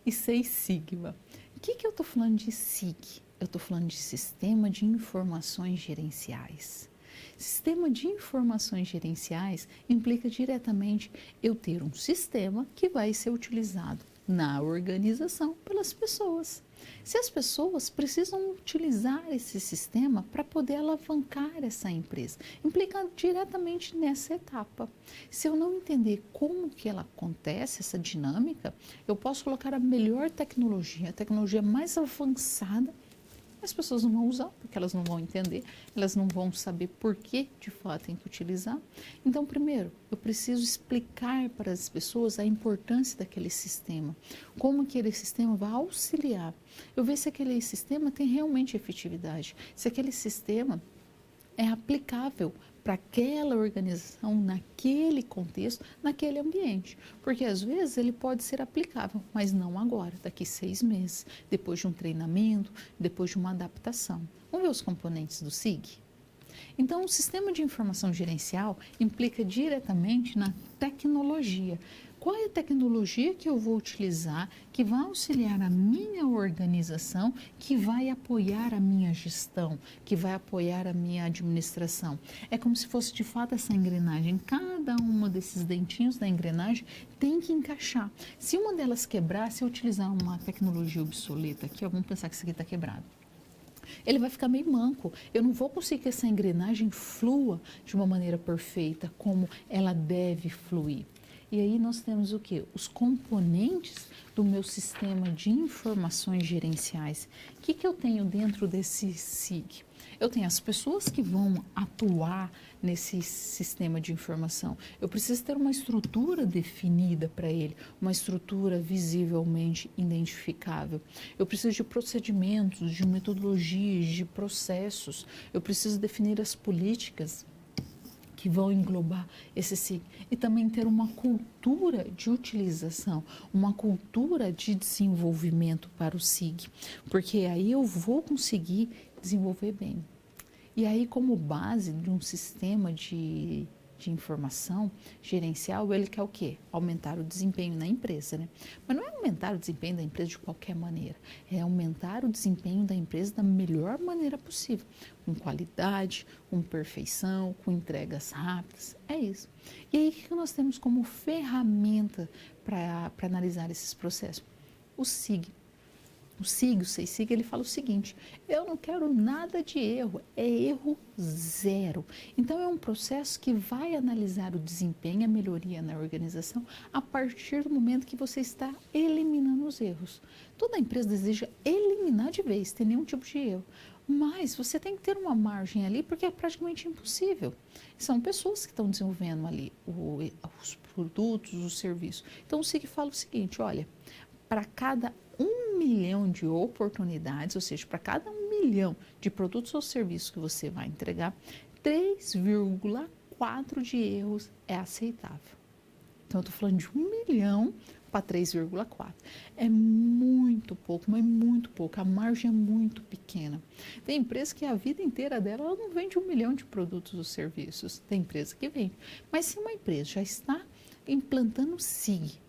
E 6 Sigma. O que eu estou falando de SIG? Eu estou falando de Sistema de Informações Gerenciais. Sistema de Informações Gerenciais implica diretamente eu ter um sistema que vai ser utilizado na organização pelas pessoas. Se as pessoas precisam utilizar esse sistema para poder alavancar essa empresa, implica diretamente nessa etapa. Se eu não entender como que ela acontece, essa dinâmica, eu posso colocar a melhor tecnologia, a tecnologia mais avançada, as pessoas não vão usar, porque elas não vão entender, elas não vão saber por que de fato tem que utilizar. Então, primeiro, eu preciso explicar para as pessoas a importância daquele sistema, como que aquele sistema vai auxiliar. Eu ver se aquele sistema tem realmente efetividade, se aquele sistema é aplicável para aquela organização, naquele contexto, naquele ambiente. Porque às vezes ele pode ser aplicável, mas não agora, daqui 6 meses, depois de um treinamento, depois de uma adaptação. Vamos ver os componentes do SIG? Então, o sistema de informação gerencial implica diretamente na tecnologia. Qual é a tecnologia que eu vou utilizar que vai auxiliar a minha organização, que vai apoiar a minha gestão, que vai apoiar a minha administração? É como se fosse de fato essa engrenagem. Cada uma desses dentinhos da engrenagem tem que encaixar. Se uma delas quebrar, se eu utilizar uma tecnologia obsoleta aqui, ó, vamos pensar que isso aqui está quebrado. Ele vai ficar meio manco. Eu não vou conseguir que essa engrenagem flua de uma maneira perfeita, como ela deve fluir. E aí nós temos o quê? Os componentes do meu sistema de informações gerenciais. O que eu tenho dentro desse SIG? Eu tenho as pessoas que vão atuar nesse sistema de informação. Eu preciso ter uma estrutura definida para ele, uma estrutura visivelmente identificável. Eu preciso de procedimentos, de metodologias, de processos. Eu preciso definir as políticas que vão englobar esse SIG e também ter uma cultura de utilização, uma cultura de desenvolvimento para o SIG, porque aí eu vou conseguir desenvolver bem. E aí, como base de um sistema de informação gerencial, ele quer o quê? Aumentar o desempenho na empresa, né? Mas não é aumentar o desempenho da empresa de qualquer maneira, é aumentar o desempenho da empresa da melhor maneira possível, com qualidade, com perfeição, com entregas rápidas, é isso. E aí, o que nós temos como ferramenta para analisar esses processos? O SIG. O SIG, o Seis Sigma, ele fala o seguinte: eu não quero nada de erro, é erro zero. Então, é um processo que vai analisar o desempenho, a melhoria na organização, a partir do momento que você está eliminando os erros. Toda empresa deseja eliminar de vez, ter nenhum tipo de erro. Mas você tem que ter uma margem ali, porque é praticamente impossível. São pessoas que estão desenvolvendo ali os produtos, os serviços. Então, o SIG fala o seguinte: olha, para cada 1 milhão de oportunidades, ou seja, para cada 1 milhão de produtos ou serviços que você vai entregar, 3,4 de erros é aceitável. Então, eu estou falando de 1 milhão para 3,4. É muito pouco, mas muito pouco. A margem é muito pequena. Tem empresa que a vida inteira dela ela não vende 1 milhão de produtos ou serviços. Tem empresa que vende. Mas se uma empresa já está implantando SIG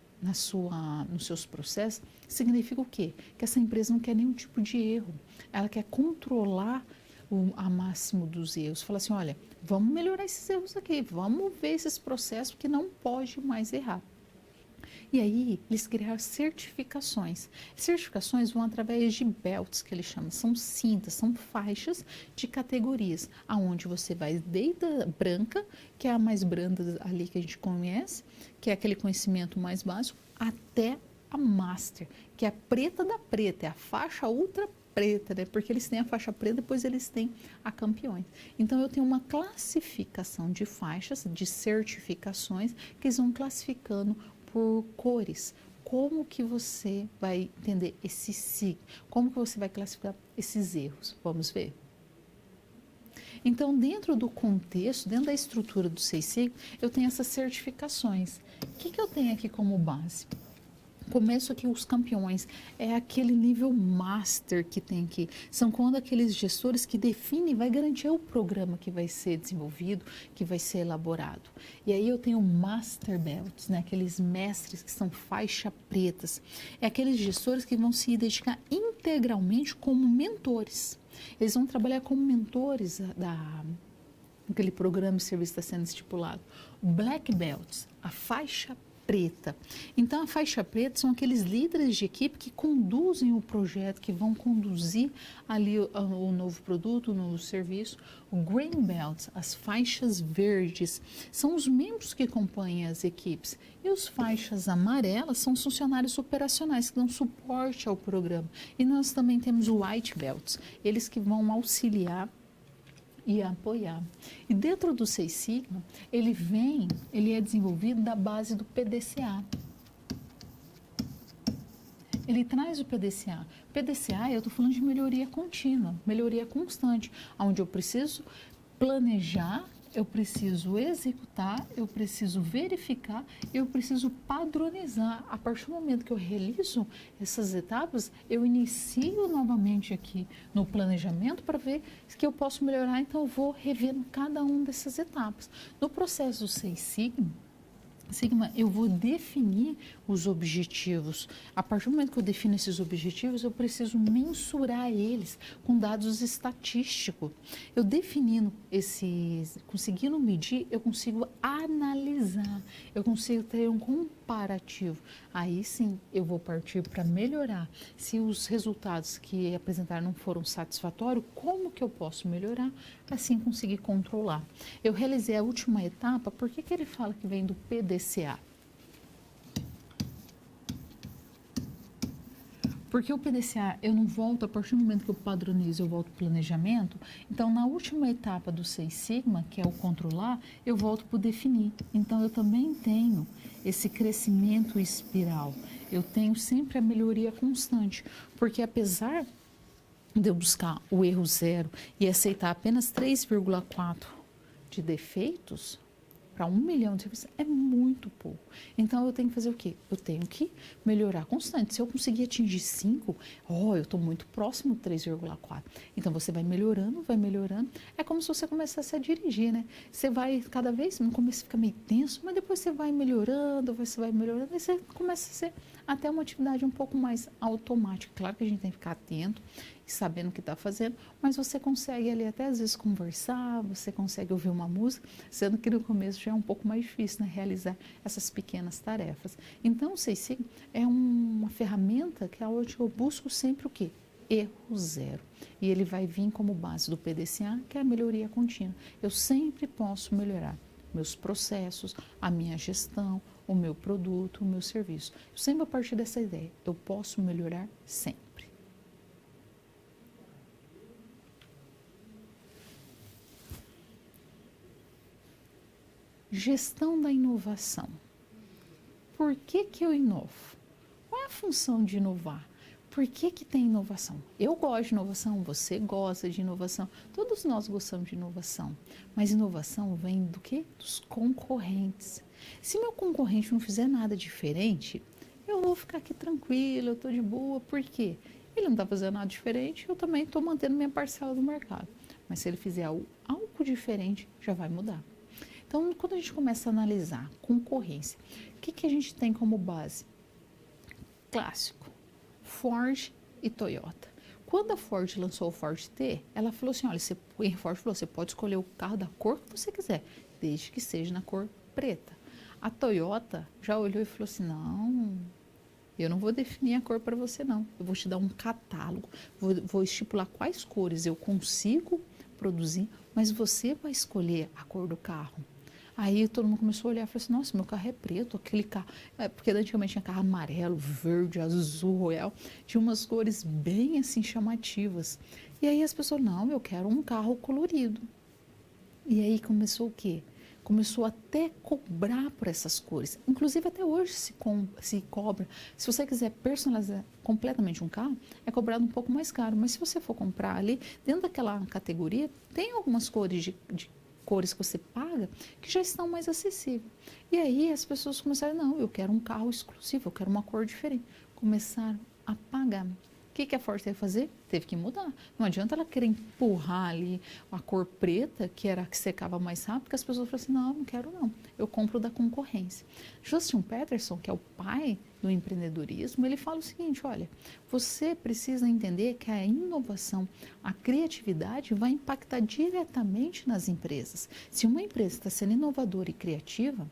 nos seus processos, significa o quê? Que essa empresa não quer nenhum tipo de erro. Ela quer controlar a máximo dos erros. Fala assim, olha, vamos melhorar esses erros aqui, vamos ver esses processos que não pode mais errar. E aí, eles criaram certificações. Certificações vão através de belts, que eles chamam. São cintas, são faixas de categorias, aonde você vai desde a branca, que é a mais branda ali que a gente conhece, que é aquele conhecimento mais básico, até a master, que é a preta da preta, é a faixa ultra preta, né? Porque eles têm a faixa preta, depois eles têm a campeões. Então, eu tenho uma classificação de faixas, de certificações, que eles vão classificando por cores. Como que você vai entender esse SIG? Como que você vai classificar esses erros? Vamos ver? Então, dentro do contexto, dentro da estrutura do Seis Sigma, eu tenho essas certificações. O que eu tenho aqui como base? Começo aqui os campeões, é aquele nível master que tem aqui, são quando aqueles gestores que definem, vai garantir o programa que vai ser desenvolvido, que vai ser elaborado. E aí eu tenho master belts, né? Aqueles mestres que são faixa pretas, é aqueles gestores que vão se dedicar integralmente como mentores, eles vão trabalhar como mentores daquele programa de serviço que está sendo estipulado. Black belts, a faixa preta. Então, a faixa preta são aqueles líderes de equipe que conduzem o projeto, que vão conduzir ali o novo produto, o novo serviço. O green belts, as faixas verdes, são os membros que compõem as equipes. E os faixas amarelas são os funcionários operacionais que dão suporte ao programa. E nós também temos o white belts, eles que vão auxiliar e apoiar. E dentro do Seis Sigma, ele é desenvolvido da base do PDCA. Ele traz o PDCA. PDCA, eu estou falando de melhoria contínua, melhoria constante, onde eu preciso planejar, eu preciso executar, eu preciso verificar, eu preciso padronizar. A partir do momento que eu realizo essas etapas, eu inicio novamente aqui no planejamento para ver que eu posso melhorar, então eu vou revendo cada uma dessas etapas. No processo do Seis Sigma, Sigma, eu vou definir os objetivos. A partir do momento que eu defino esses objetivos, eu preciso mensurar eles com dados estatísticos. Eu definindo esses, conseguindo medir, eu consigo analisar, eu consigo ter um comparativo. Aí sim, eu vou partir para melhorar. Se os resultados que apresentaram não foram satisfatórios, como que eu posso melhorar? Assim conseguir controlar. Eu realizei a última etapa, por que ele fala que vem do PDCA? Porque o PDCA, eu não volto, a partir do momento que eu padronizo, eu volto para o planejamento. Então, na última etapa do Seis Sigma, que é o controlar, eu volto para o definir. Então, eu também tenho esse crescimento espiral. Eu tenho sempre a melhoria constante. Porque apesar de eu buscar o erro zero e aceitar apenas 3,4 de defeitos, para 1 milhão de serviços é muito pouco. Então, eu tenho que fazer o quê? Eu tenho que melhorar constante. Se eu conseguir atingir 5, eu estou muito próximo de 3,4. Então, você vai melhorando, vai melhorando. É como se você começasse a dirigir, né? Você vai cada vez, no começo fica meio tenso, mas depois você vai melhorando, e você começa a ser até uma atividade um pouco mais automática. Claro que a gente tem que ficar atento, sabendo o que está fazendo, mas você consegue ali até às vezes conversar, você consegue ouvir uma música, sendo que no começo já é um pouco mais difícil, né, realizar essas pequenas tarefas. Então, o Seis Sigma é uma ferramenta que é onde eu busco sempre o quê? Erro zero. E ele vai vir como base do PDCA, que é a melhoria contínua. Eu sempre posso melhorar meus processos, a minha gestão, o meu produto, o meu serviço. Eu sempre a partir dessa ideia, eu posso melhorar sempre. Gestão da inovação. Por que eu inovo? Qual é a função de inovar? Por que tem inovação? Eu gosto de inovação, você gosta de inovação, todos nós gostamos de inovação. Mas inovação vem do quê? Dos concorrentes. Se meu concorrente não fizer nada diferente, eu vou ficar aqui tranquila, eu estou de boa. Por quê? Ele não está fazendo nada diferente, eu também estou mantendo minha parcela do mercado. Mas se ele fizer algo diferente, já vai mudar. Então, quando a gente começa a analisar concorrência, o que a gente tem como base? Clássico, Ford e Toyota. Quando a Ford lançou o Ford T, ela falou assim, olha, a Ford falou, você pode escolher o carro da cor que você quiser, desde que seja na cor preta. A Toyota já olhou e falou assim, não, eu não vou definir a cor para você não, eu vou te dar um catálogo, vou estipular quais cores eu consigo produzir, mas você vai escolher a cor do carro. Aí todo mundo começou a olhar e falou assim, nossa, meu carro é preto, aquele carro... porque antigamente tinha carro amarelo, verde, azul, royal, tinha umas cores bem assim chamativas. E aí as pessoas, não, eu quero um carro colorido. E aí começou o quê? Começou até cobrar por essas cores. Inclusive até hoje se cobra. Se você quiser personalizar completamente um carro, é cobrado um pouco mais caro. Mas se você for comprar ali, dentro daquela categoria, tem algumas cores de cores que você paga que já estão mais acessíveis. E aí as pessoas começaram, não, eu quero um carro exclusivo, eu quero uma cor diferente. Começaram a pagar. O que a Ford teve que fazer? Teve que mudar. Não adianta ela querer empurrar ali a cor preta, que era a que secava mais rápido, porque as pessoas falam assim, não quero não, eu compro da concorrência. Justin Peterson, que é o pai do empreendedorismo, ele fala o seguinte, olha, você precisa entender que a inovação, a criatividade vai impactar diretamente nas empresas. Se uma empresa está sendo inovadora e criativa,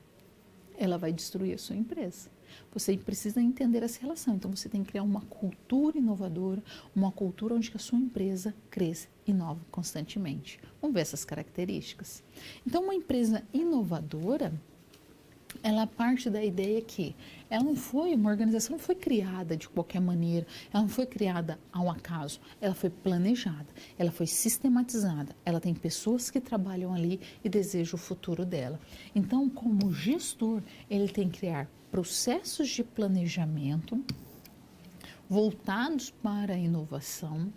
ela vai destruir a sua empresa. Você precisa entender essa relação. Então, você tem que criar uma cultura inovadora, uma cultura onde a sua empresa cresça e inova constantemente. Vamos ver essas características. Então, uma empresa inovadora, ela parte da ideia que uma organização não foi criada de qualquer maneira, ela não foi criada ao acaso, ela foi planejada, ela foi sistematizada, ela tem pessoas que trabalham ali e desejam o futuro dela. Então, como gestor, ele tem que criar processos de planejamento voltados para a inovação,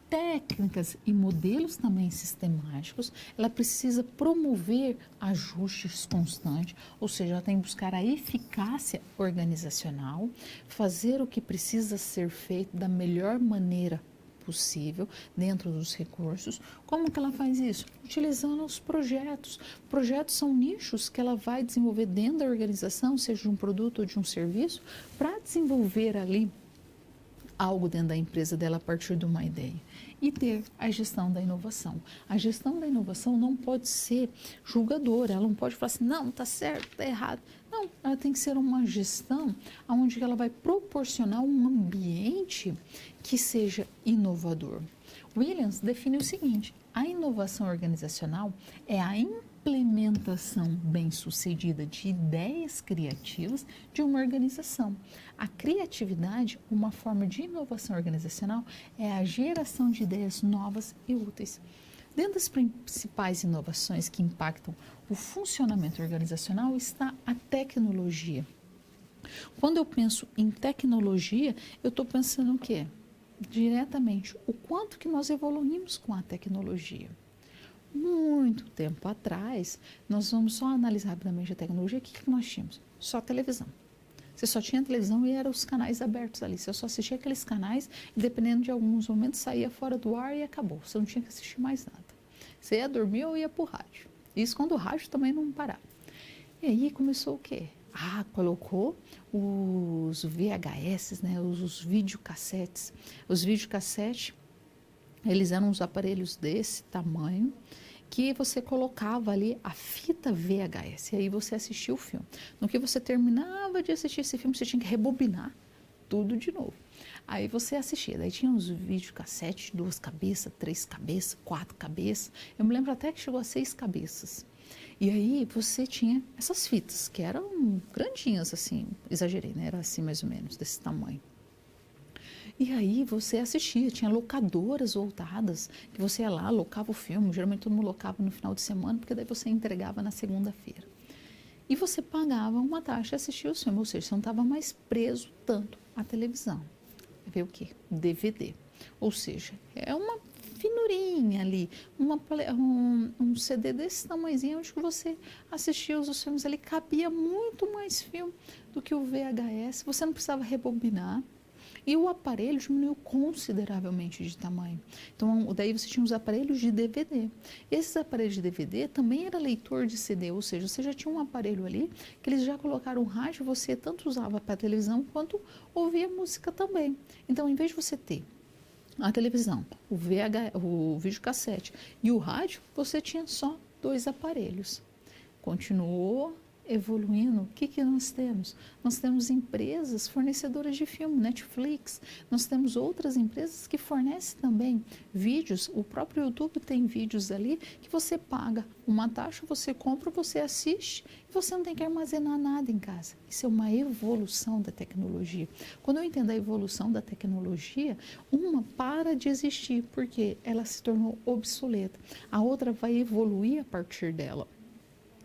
técnicas e modelos também sistemáticos, ela precisa promover ajustes constantes, ou seja, ela tem que buscar a eficácia organizacional, fazer o que precisa ser feito da melhor maneira possível, dentro dos recursos. Como que ela faz isso? Utilizando os projetos. Projetos são nichos que ela vai desenvolver dentro da organização, seja de um produto ou de um serviço, para desenvolver ali algo dentro da empresa dela a partir de uma ideia. E ter a gestão da inovação. A gestão da inovação não pode ser julgadora, ela não pode falar assim, não, está certo, está errado. Não, ela tem que ser uma gestão onde ela vai proporcionar um ambiente que seja inovador. Williams define o seguinte, a inovação organizacional é a implementação bem-sucedida de ideias criativas de uma organização. A criatividade, uma forma de inovação organizacional, é a geração de ideias novas e úteis. Dentro das principais inovações que impactam o funcionamento organizacional está a tecnologia. Quando eu penso em tecnologia, eu estou pensando o quê? Diretamente, o quanto que nós evoluímos com a tecnologia. Muito tempo atrás, nós vamos só analisar rapidamente a tecnologia, o que nós tínhamos? Só televisão. Você só tinha televisão e eram os canais abertos ali. Você só assistia aqueles canais e, dependendo de alguns momentos, saía fora do ar e acabou. Você não tinha que assistir mais nada. Você ia dormir ou ia para o rádio. Isso quando o rádio também não parava. E aí começou o quê? Colocou os VHS, né, os videocassetes. Os videocassetes, eles eram uns aparelhos desse tamanho, que você colocava ali a fita VHS, e aí você assistia o filme. No que você terminava de assistir esse filme, você tinha que rebobinar tudo de novo. Aí você assistia, daí tinha uns videocassetes, 2 cabeças, 3 cabeças, 4 cabeças, eu me lembro até que chegou a 6 cabeças. E aí você tinha essas fitas, que eram grandinhas assim, exagerei, né? Era assim mais ou menos, desse tamanho. E aí você assistia, tinha locadoras voltadas, que você ia lá, locava o filme, geralmente todo mundo locava no final de semana, porque daí você entregava na segunda-feira. E você pagava uma taxa e assistia o filme, ou seja, você não estava mais preso tanto à televisão. Ver o quê? DVD. Ou seja, é uma finurinha ali, um CD desse tamanhozinho, onde você assistia os filmes ali, cabia muito mais filme do que o VHS, você não precisava rebobinar. E o aparelho diminuiu consideravelmente de tamanho. Então, daí você tinha os aparelhos de DVD. Esses aparelhos de DVD também era leitor de CD, ou seja, você já tinha um aparelho ali que eles já colocaram rádio, você tanto usava para televisão quanto ouvia música também. Então, em vez de você ter a televisão, o videocassete e o rádio, você tinha só 2 aparelhos. Continuou evoluindo. O que nós temos? Nós temos empresas fornecedoras de filme, Netflix. Nós temos outras empresas que fornecem também vídeos. O próprio YouTube tem vídeos ali que você paga uma taxa, você compra, você assiste e você não tem que armazenar nada em casa. Isso é uma evolução da tecnologia. Quando eu entendo a evolução da tecnologia, uma para de existir porque ela se tornou obsoleta. A outra vai evoluir a partir dela.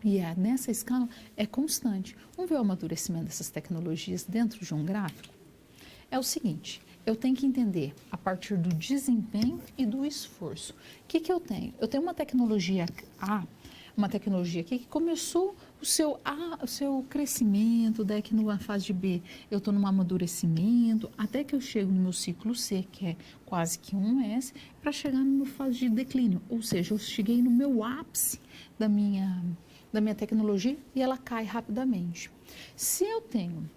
E nessa escala é constante. Vamos ver o amadurecimento dessas tecnologias dentro de um gráfico? É o seguinte, eu tenho que entender a partir do desempenho e do esforço. O que eu tenho? Eu tenho uma tecnologia A, uma tecnologia aqui que começou o seu crescimento, daí que numa fase de B eu estou num amadurecimento, até que eu chego no meu ciclo C, que é quase que um S, para chegar numa fase de declínio. Ou seja, eu cheguei no meu ápice da minha tecnologia e ela cai rapidamente. Se eu tenho,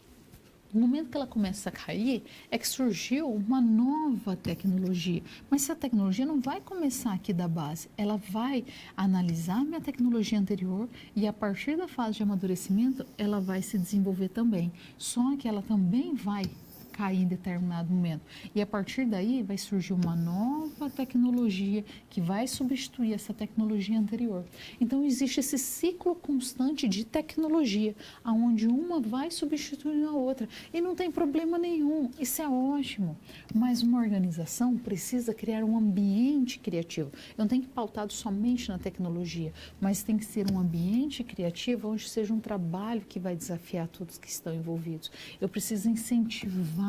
no momento que ela começa a cair, é que surgiu uma nova tecnologia. Mas essa tecnologia não vai começar aqui da base, ela vai analisar a minha tecnologia anterior e a partir da fase de amadurecimento, ela vai se desenvolver também. Só que ela também vai cair em determinado momento. E a partir daí vai surgir uma nova tecnologia que vai substituir essa tecnologia anterior. Então existe esse ciclo constante de tecnologia, onde uma vai substituindo a outra. E não tem problema nenhum, isso é ótimo. Mas uma organização precisa criar um ambiente criativo. Eu não tenho que pautado somente na tecnologia, mas tem que ser um ambiente criativo onde seja um trabalho que vai desafiar todos que estão envolvidos. Eu preciso incentivar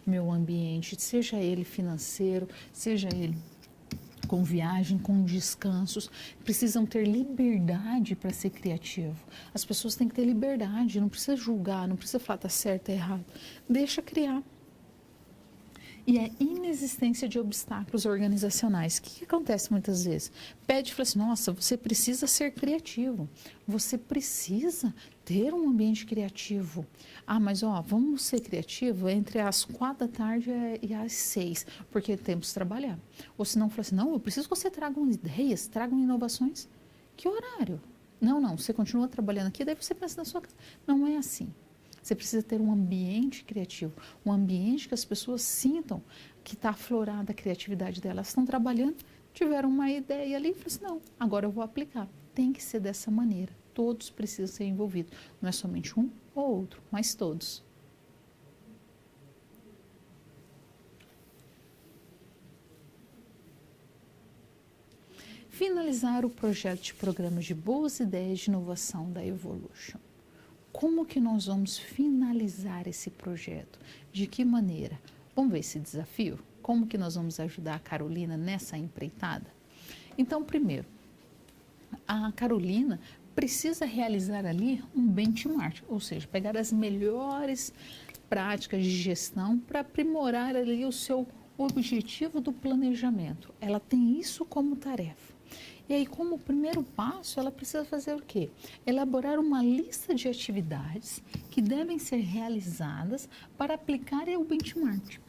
meu ambiente, seja ele financeiro, seja ele com viagem, com descansos, precisam ter liberdade para ser criativo. As pessoas têm que ter liberdade, não precisa julgar, não precisa falar tá certo, tá errado. Deixa criar. e a inexistência de obstáculos organizacionais. O que acontece muitas vezes? Pede e fala assim, nossa, você precisa ser criativo, você precisa ter um ambiente criativo. Ah, mas vamos ser criativos entre as 4 da tarde e as 6, porque temos que trabalhar. Ou se não, fala assim, não, eu preciso que você tragam ideias, tragam inovações. Que horário? Não, você continua trabalhando aqui, daí você pensa na sua casa. Não é assim. Você precisa ter um ambiente criativo, um ambiente que as pessoas sintam que está aflorada a criatividade delas. Elas estão trabalhando, tiveram uma ideia ali e falaram assim, não, agora eu vou aplicar. Tem que ser dessa maneira. Todos precisam ser envolvidos. Não é somente um ou outro, mas todos. Finalizar o projeto de programa de boas ideias de inovação da Evolution. Como que nós vamos finalizar esse projeto? De que maneira? Vamos ver esse desafio? Como que nós vamos ajudar a Carolina nessa empreitada? Então, primeiro, a Carolina precisa realizar ali um benchmark, ou seja, pegar as melhores práticas de gestão para aprimorar ali o seu objetivo do planejamento. Ela tem isso como tarefa. E aí, como primeiro passo, ela precisa fazer o quê? Elaborar uma lista de atividades que devem ser realizadas para aplicar o benchmark.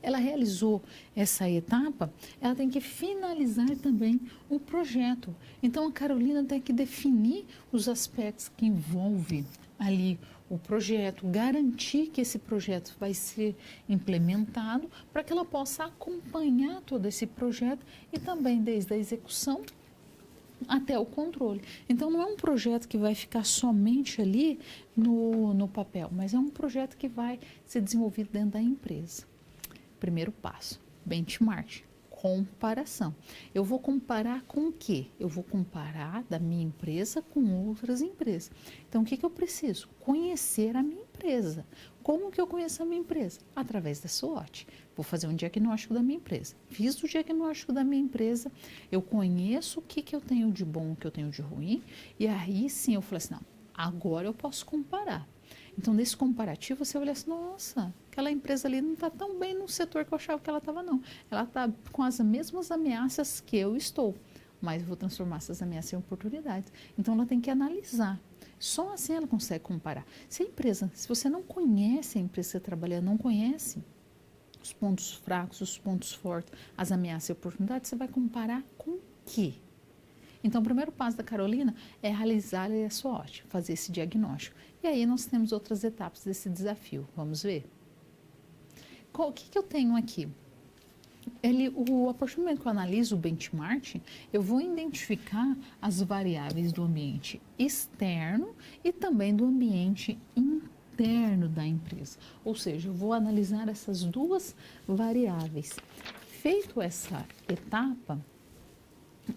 Ela realizou essa etapa, ela tem que finalizar também o projeto. Então, a Carolina tem que definir os aspectos que envolvem ali o projeto, garantir que esse projeto vai ser implementado para que ela possa acompanhar todo esse projeto e também desde a execução até o controle. Então, não é um projeto que vai ficar somente ali no papel, mas é um projeto que vai ser desenvolvido dentro da empresa. Primeiro passo, benchmark, comparação. Eu vou comparar com o quê? Eu vou comparar da minha empresa com outras empresas. Então, o que eu preciso? Conhecer a minha empresa. Como que eu conheço a minha empresa? Através da SWOT. Vou fazer um diagnóstico da minha empresa. Fiz o diagnóstico da minha empresa, eu conheço o que eu tenho de bom, o que eu tenho de ruim, e aí sim eu falei assim, não, agora eu posso comparar. Então, nesse comparativo, você olha assim, nossa, aquela empresa ali não está tão bem no setor que eu achava que ela estava, não. Ela está com as mesmas ameaças que eu estou, mas eu vou transformar essas ameaças em oportunidades. Então, ela tem que analisar. Só assim ela consegue comparar. Se a empresa, se você não conhece a empresa que você está trabalhando, não conhece os pontos fracos, os pontos fortes, as ameaças e oportunidades, você vai comparar com o quê? Então, o primeiro passo da Carolina é realizar a SWOT, fazer esse diagnóstico. E aí nós temos outras etapas desse desafio. Vamos ver? O que eu tenho aqui? A partir do momento que eu analiso o benchmark, eu vou identificar as variáveis do ambiente externo e também do ambiente interno da empresa. Ou seja, eu vou analisar essas duas variáveis. Feito essa etapa,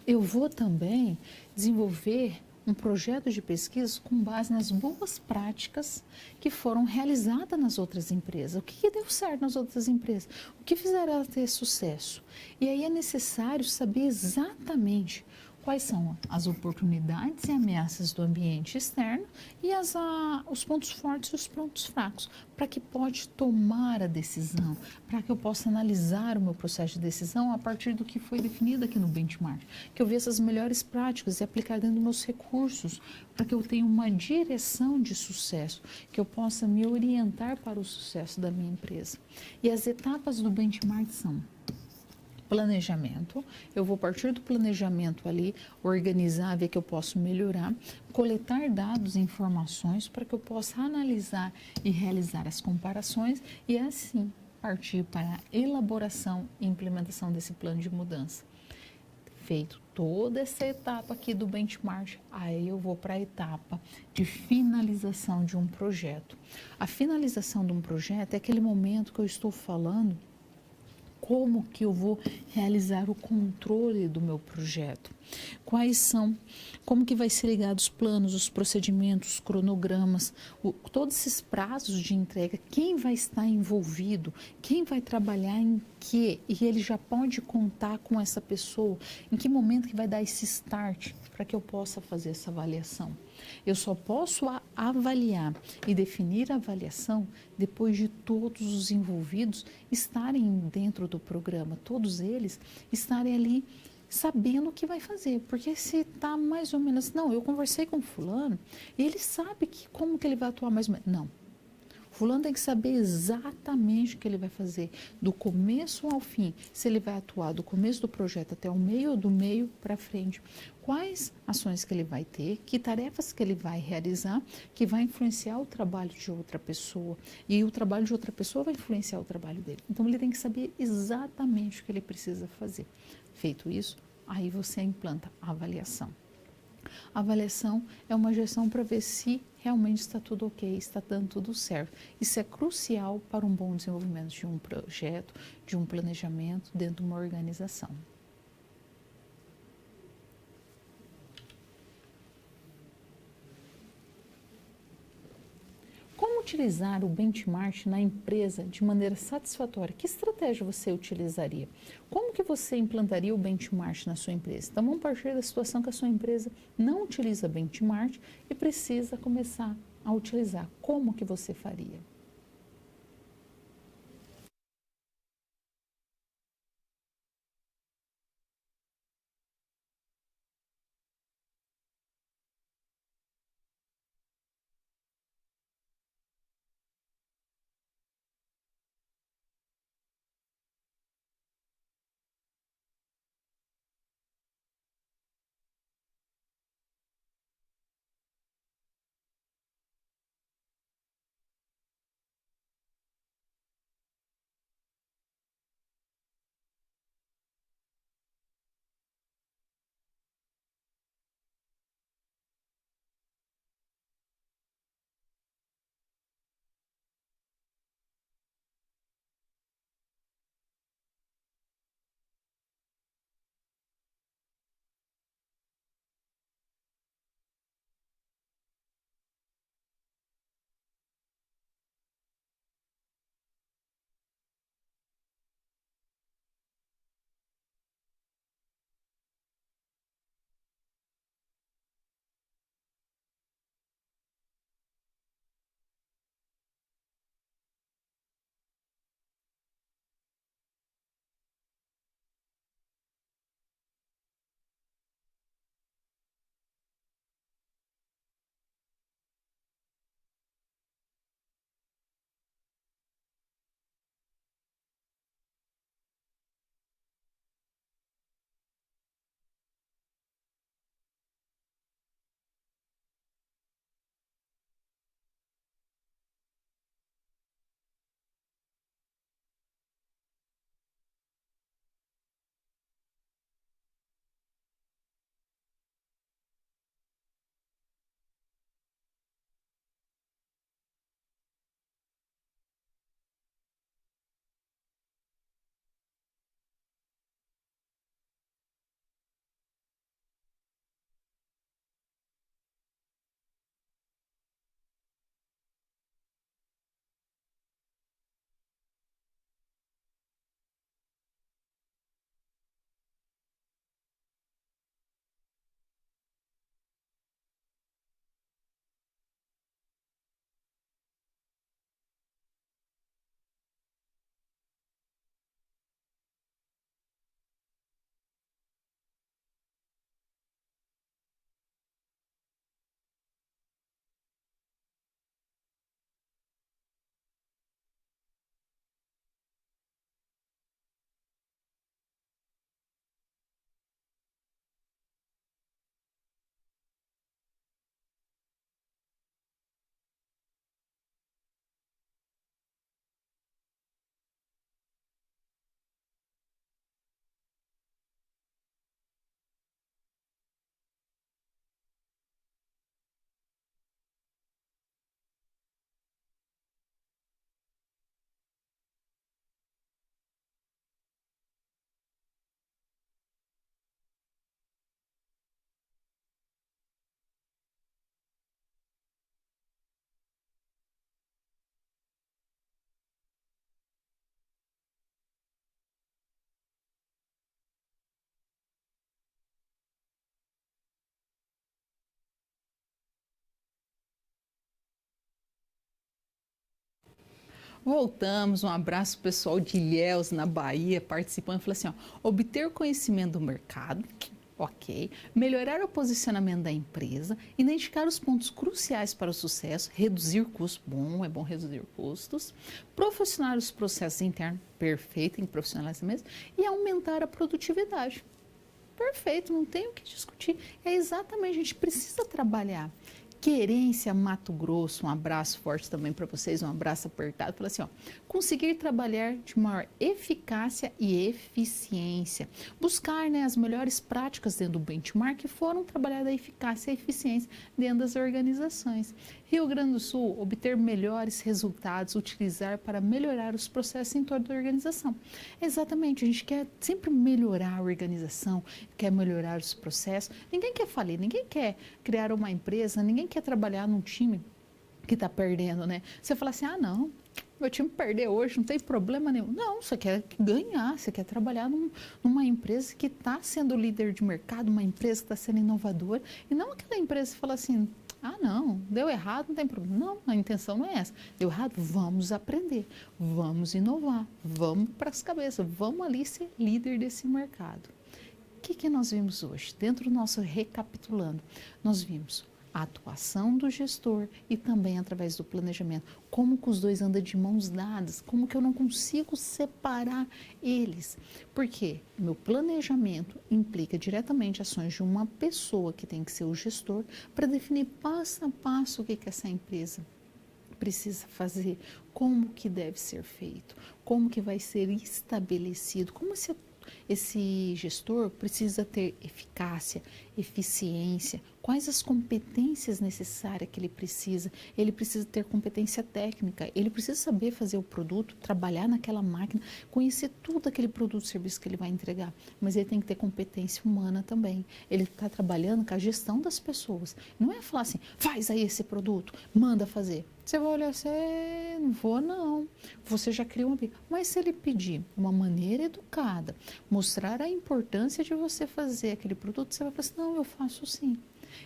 eu vou também desenvolver um projeto de pesquisa com base nas boas práticas que foram realizadas nas outras empresas. O que deu certo nas outras empresas? O que fizeram elas ter sucesso? E aí é necessário saber exatamente quais são as oportunidades e ameaças do ambiente externo e os pontos fortes e os pontos fracos, para que pode tomar a decisão, para que eu possa analisar o meu processo de decisão a partir do que foi definido aqui no benchmark, que eu veja as melhores práticas e aplicar dentro dos meus recursos, para que eu tenha uma direção de sucesso, que eu possa me orientar para o sucesso da minha empresa. E as etapas do benchmark são: planejamento, eu vou partir do planejamento ali, organizar, ver que eu posso melhorar, coletar dados e informações para que eu possa analisar e realizar as comparações e assim partir para a elaboração e implementação desse plano de mudança. Feito toda essa etapa aqui do benchmark, aí eu vou para a etapa de finalização de um projeto. A finalização de um projeto é aquele momento que eu estou falando como que eu vou realizar o controle do meu projeto, quais são, como que vai ser ligado os planos, os procedimentos, os cronogramas, todos esses prazos de entrega, quem vai estar envolvido, quem vai trabalhar em e ele já pode contar com essa pessoa, em que momento que vai dar esse start para que eu possa fazer essa avaliação. Eu só posso avaliar e definir a avaliação depois de todos os envolvidos estarem dentro do programa, todos eles estarem ali sabendo o que vai fazer, porque se está mais ou menos, não, eu conversei com fulano, ele sabe como que ele vai atuar mais ou menos, não. Fulano tem que saber exatamente o que ele vai fazer, do começo ao fim, se ele vai atuar do começo do projeto até o meio ou do meio para frente. Quais ações que ele vai ter, que tarefas que ele vai realizar, que vai influenciar o trabalho de outra pessoa. E o trabalho de outra pessoa vai influenciar o trabalho dele. Então ele tem que saber exatamente o que ele precisa fazer. Feito isso, aí você implanta a avaliação. A avaliação é uma gestão para ver se realmente está tudo ok, está dando tudo certo. Isso é crucial para um bom desenvolvimento de um projeto, de um planejamento dentro de uma organização. Como utilizar o benchmark na empresa de maneira satisfatória? Que estratégia você utilizaria? Como que você implantaria o benchmark na sua empresa? Então, vamos partir da situação que a sua empresa não utiliza benchmark e precisa começar a utilizar. Como que você faria? Voltamos, um abraço pessoal de Ilhéus, na Bahia, participando, falou assim, ó, obter conhecimento do mercado, ok, melhorar o posicionamento da empresa, identificar os pontos cruciais para o sucesso, reduzir custos, bom, é bom reduzir custos, profissionalizar os processos internos, perfeito, tem que profissionalizar mesmo, e aumentar a produtividade. Perfeito, não tem o que discutir, é exatamente, a gente precisa trabalhar. Querência, Mato Grosso, um abraço forte também para vocês, um abraço apertado. Fala assim, ó, conseguir trabalhar de maior eficácia e eficiência. Buscar, né, as melhores práticas dentro do benchmark e foram trabalhar a eficácia e a eficiência dentro das organizações. Rio Grande do Sul, obter melhores resultados, utilizar para melhorar os processos em torno da organização. Exatamente, a gente quer sempre melhorar a organização, quer melhorar os processos. Ninguém quer falir, ninguém quer criar uma empresa, ninguém quer trabalhar num time que está perdendo, né? Você fala assim, ah, não, meu time perder hoje, não tem problema nenhum. Não, você quer ganhar, você quer trabalhar numa empresa que está sendo líder de mercado, uma empresa que está sendo inovadora, e não aquela empresa que fala assim, ah, não, deu errado, não tem problema. Não, a intenção não é essa. Deu errado, vamos aprender, vamos inovar, vamos para as cabeças, vamos ali ser líder desse mercado. O que nós vimos hoje? Dentro do nosso recapitulando, nós vimos a atuação do gestor e também através do planejamento. Como que os dois andam de mãos dadas? Como que eu não consigo separar eles? Porque meu planejamento implica diretamente ações de uma pessoa que tem que ser o gestor para definir passo a passo o que essa empresa precisa fazer, como que deve ser feito, como que vai ser estabelecido, como esse gestor precisa ter eficácia, eficiência, quais as competências necessárias que ele precisa. Ele precisa ter competência técnica, ele precisa saber fazer o produto, trabalhar naquela máquina, conhecer tudo aquele produto, serviço que ele vai entregar, mas ele tem que ter competência humana também. Ele está trabalhando com a gestão das pessoas. Não é falar assim, faz aí esse produto, manda fazer. Você vai olhar assim, não vou não, você já criou uma... Mas se ele pedir uma maneira educada, mostrar a importância de você fazer aquele produto, você vai falar assim, não, eu faço sim.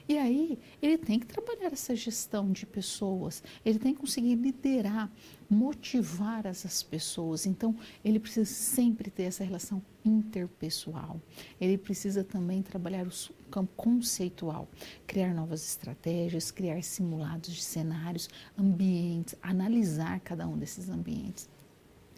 E aí, ele tem que trabalhar essa gestão de pessoas, ele tem que conseguir liderar, motivar essas pessoas. Então, ele precisa sempre ter essa relação interpessoal. Ele precisa também trabalhar o campo conceitual, criar novas estratégias, criar simulados de cenários, ambientes, analisar cada um desses ambientes.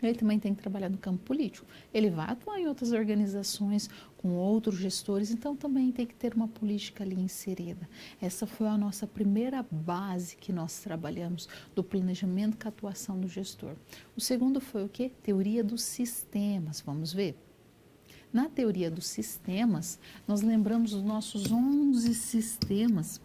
Ele também tem que trabalhar no campo político. Ele vai atuar em outras organizações, com outros gestores, então também tem que ter uma política ali inserida. Essa foi a nossa primeira base que nós trabalhamos do planejamento com a atuação do gestor. O segundo foi o quê? Teoria dos sistemas. Vamos ver? Na teoria dos sistemas, nós lembramos os nossos 11 sistemas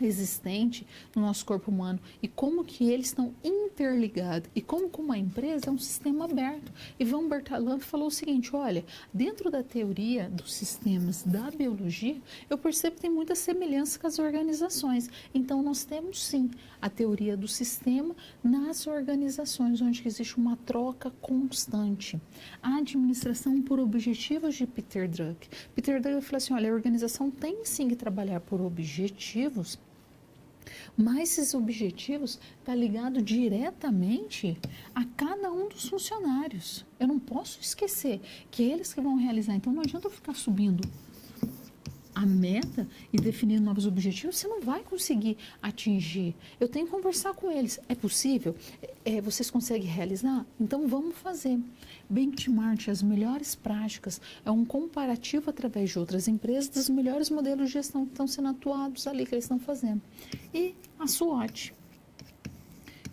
existente no nosso corpo humano e como que eles estão interligados e como uma empresa é um sistema aberto. E Ivan Bertalanffy falou o seguinte, olha, dentro da teoria dos sistemas da biologia, eu percebo que tem muita semelhança com as organizações. Então, nós temos sim a teoria do sistema nas organizações, onde existe uma troca constante. A administração por objetivos de Peter Drucker. Peter Drucker falou assim, olha, a organização tem sim que trabalhar por objetivos, mas esses objetivos estão ligados diretamente a cada um dos funcionários. Eu não posso esquecer que é eles que vão realizar. Então, não adianta eu ficar subindo a meta e definir novos objetivos, você não vai conseguir atingir. Eu tenho que conversar com eles. É possível? Vocês conseguem realizar? Então, vamos fazer. Benchmark, as melhores práticas, é um comparativo através de outras empresas dos melhores modelos de gestão que estão sendo atuados ali, que eles estão fazendo. E a SWOT,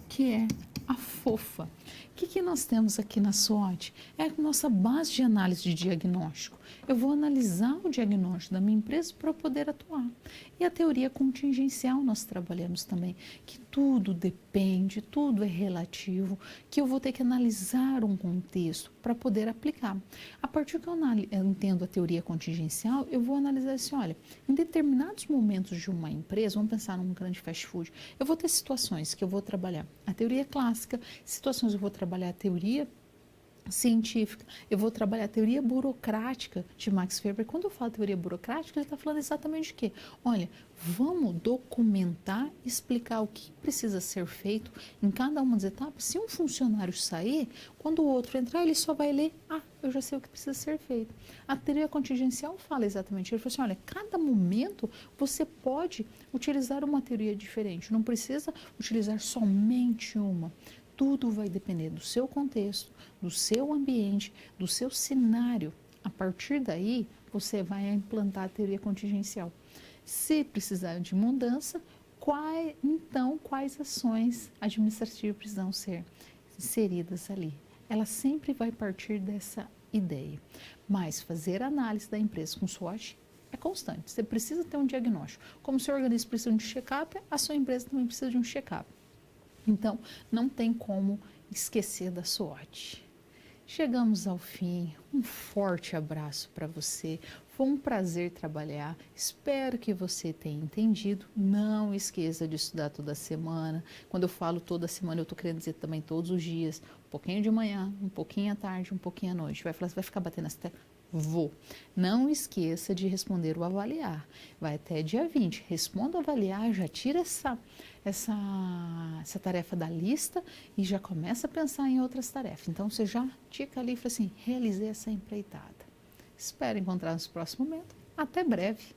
que é a fofa. O que nós temos aqui na SWOT? É a nossa base de análise de diagnóstico. Eu vou analisar o diagnóstico da minha empresa para eu poder atuar. E a teoria contingencial nós trabalhamos também, que tudo depende, tudo é relativo, que eu vou ter que analisar um contexto para poder aplicar. A partir que eu entendo a teoria contingencial, eu vou analisar assim, olha, em determinados momentos de uma empresa, vamos pensar num grande fast food, eu vou ter situações que eu vou trabalhar a teoria clássica, situações eu vou trabalhar a teoria científica, eu vou trabalhar a teoria burocrática de Max Weber. Quando eu falo teoria burocrática, ele está falando exatamente de quê? Olha, vamos documentar, explicar o que precisa ser feito em cada uma das etapas. Se um funcionário sair, quando o outro entrar, ele só vai ler, eu já sei o que precisa ser feito. A teoria contingencial fala exatamente, ele fala assim, olha, cada momento você pode utilizar uma teoria diferente, não precisa utilizar somente uma. Tudo vai depender do seu contexto, do seu ambiente, do seu cenário. A partir daí, você vai implantar a teoria contingencial. Se precisar de mudança, quais ações administrativas precisam ser inseridas ali? Ela sempre vai partir dessa ideia. Mas fazer análise da empresa com SWOT é constante. Você precisa ter um diagnóstico. Como o seu organismo precisa de um check-up, a sua empresa também precisa de um check-up. Então, não tem como esquecer da SWOT. Chegamos ao fim. Um forte abraço para você. Foi um prazer trabalhar. Espero que você tenha entendido. Não esqueça de estudar toda semana. Quando eu falo toda semana, eu estou querendo dizer também todos os dias. Um pouquinho de manhã, um pouquinho à tarde, um pouquinho à noite. Vai falar, você vai ficar batendo essa tecla? Vou. Não esqueça de responder o avaliar. Vai até dia 20. Responda o avaliar, já tira essa tarefa da lista e já começa a pensar em outras tarefas. Então, você já tica ali e fala assim, realizei essa empreitada. Espero encontrar nos próximos momentos. Até breve.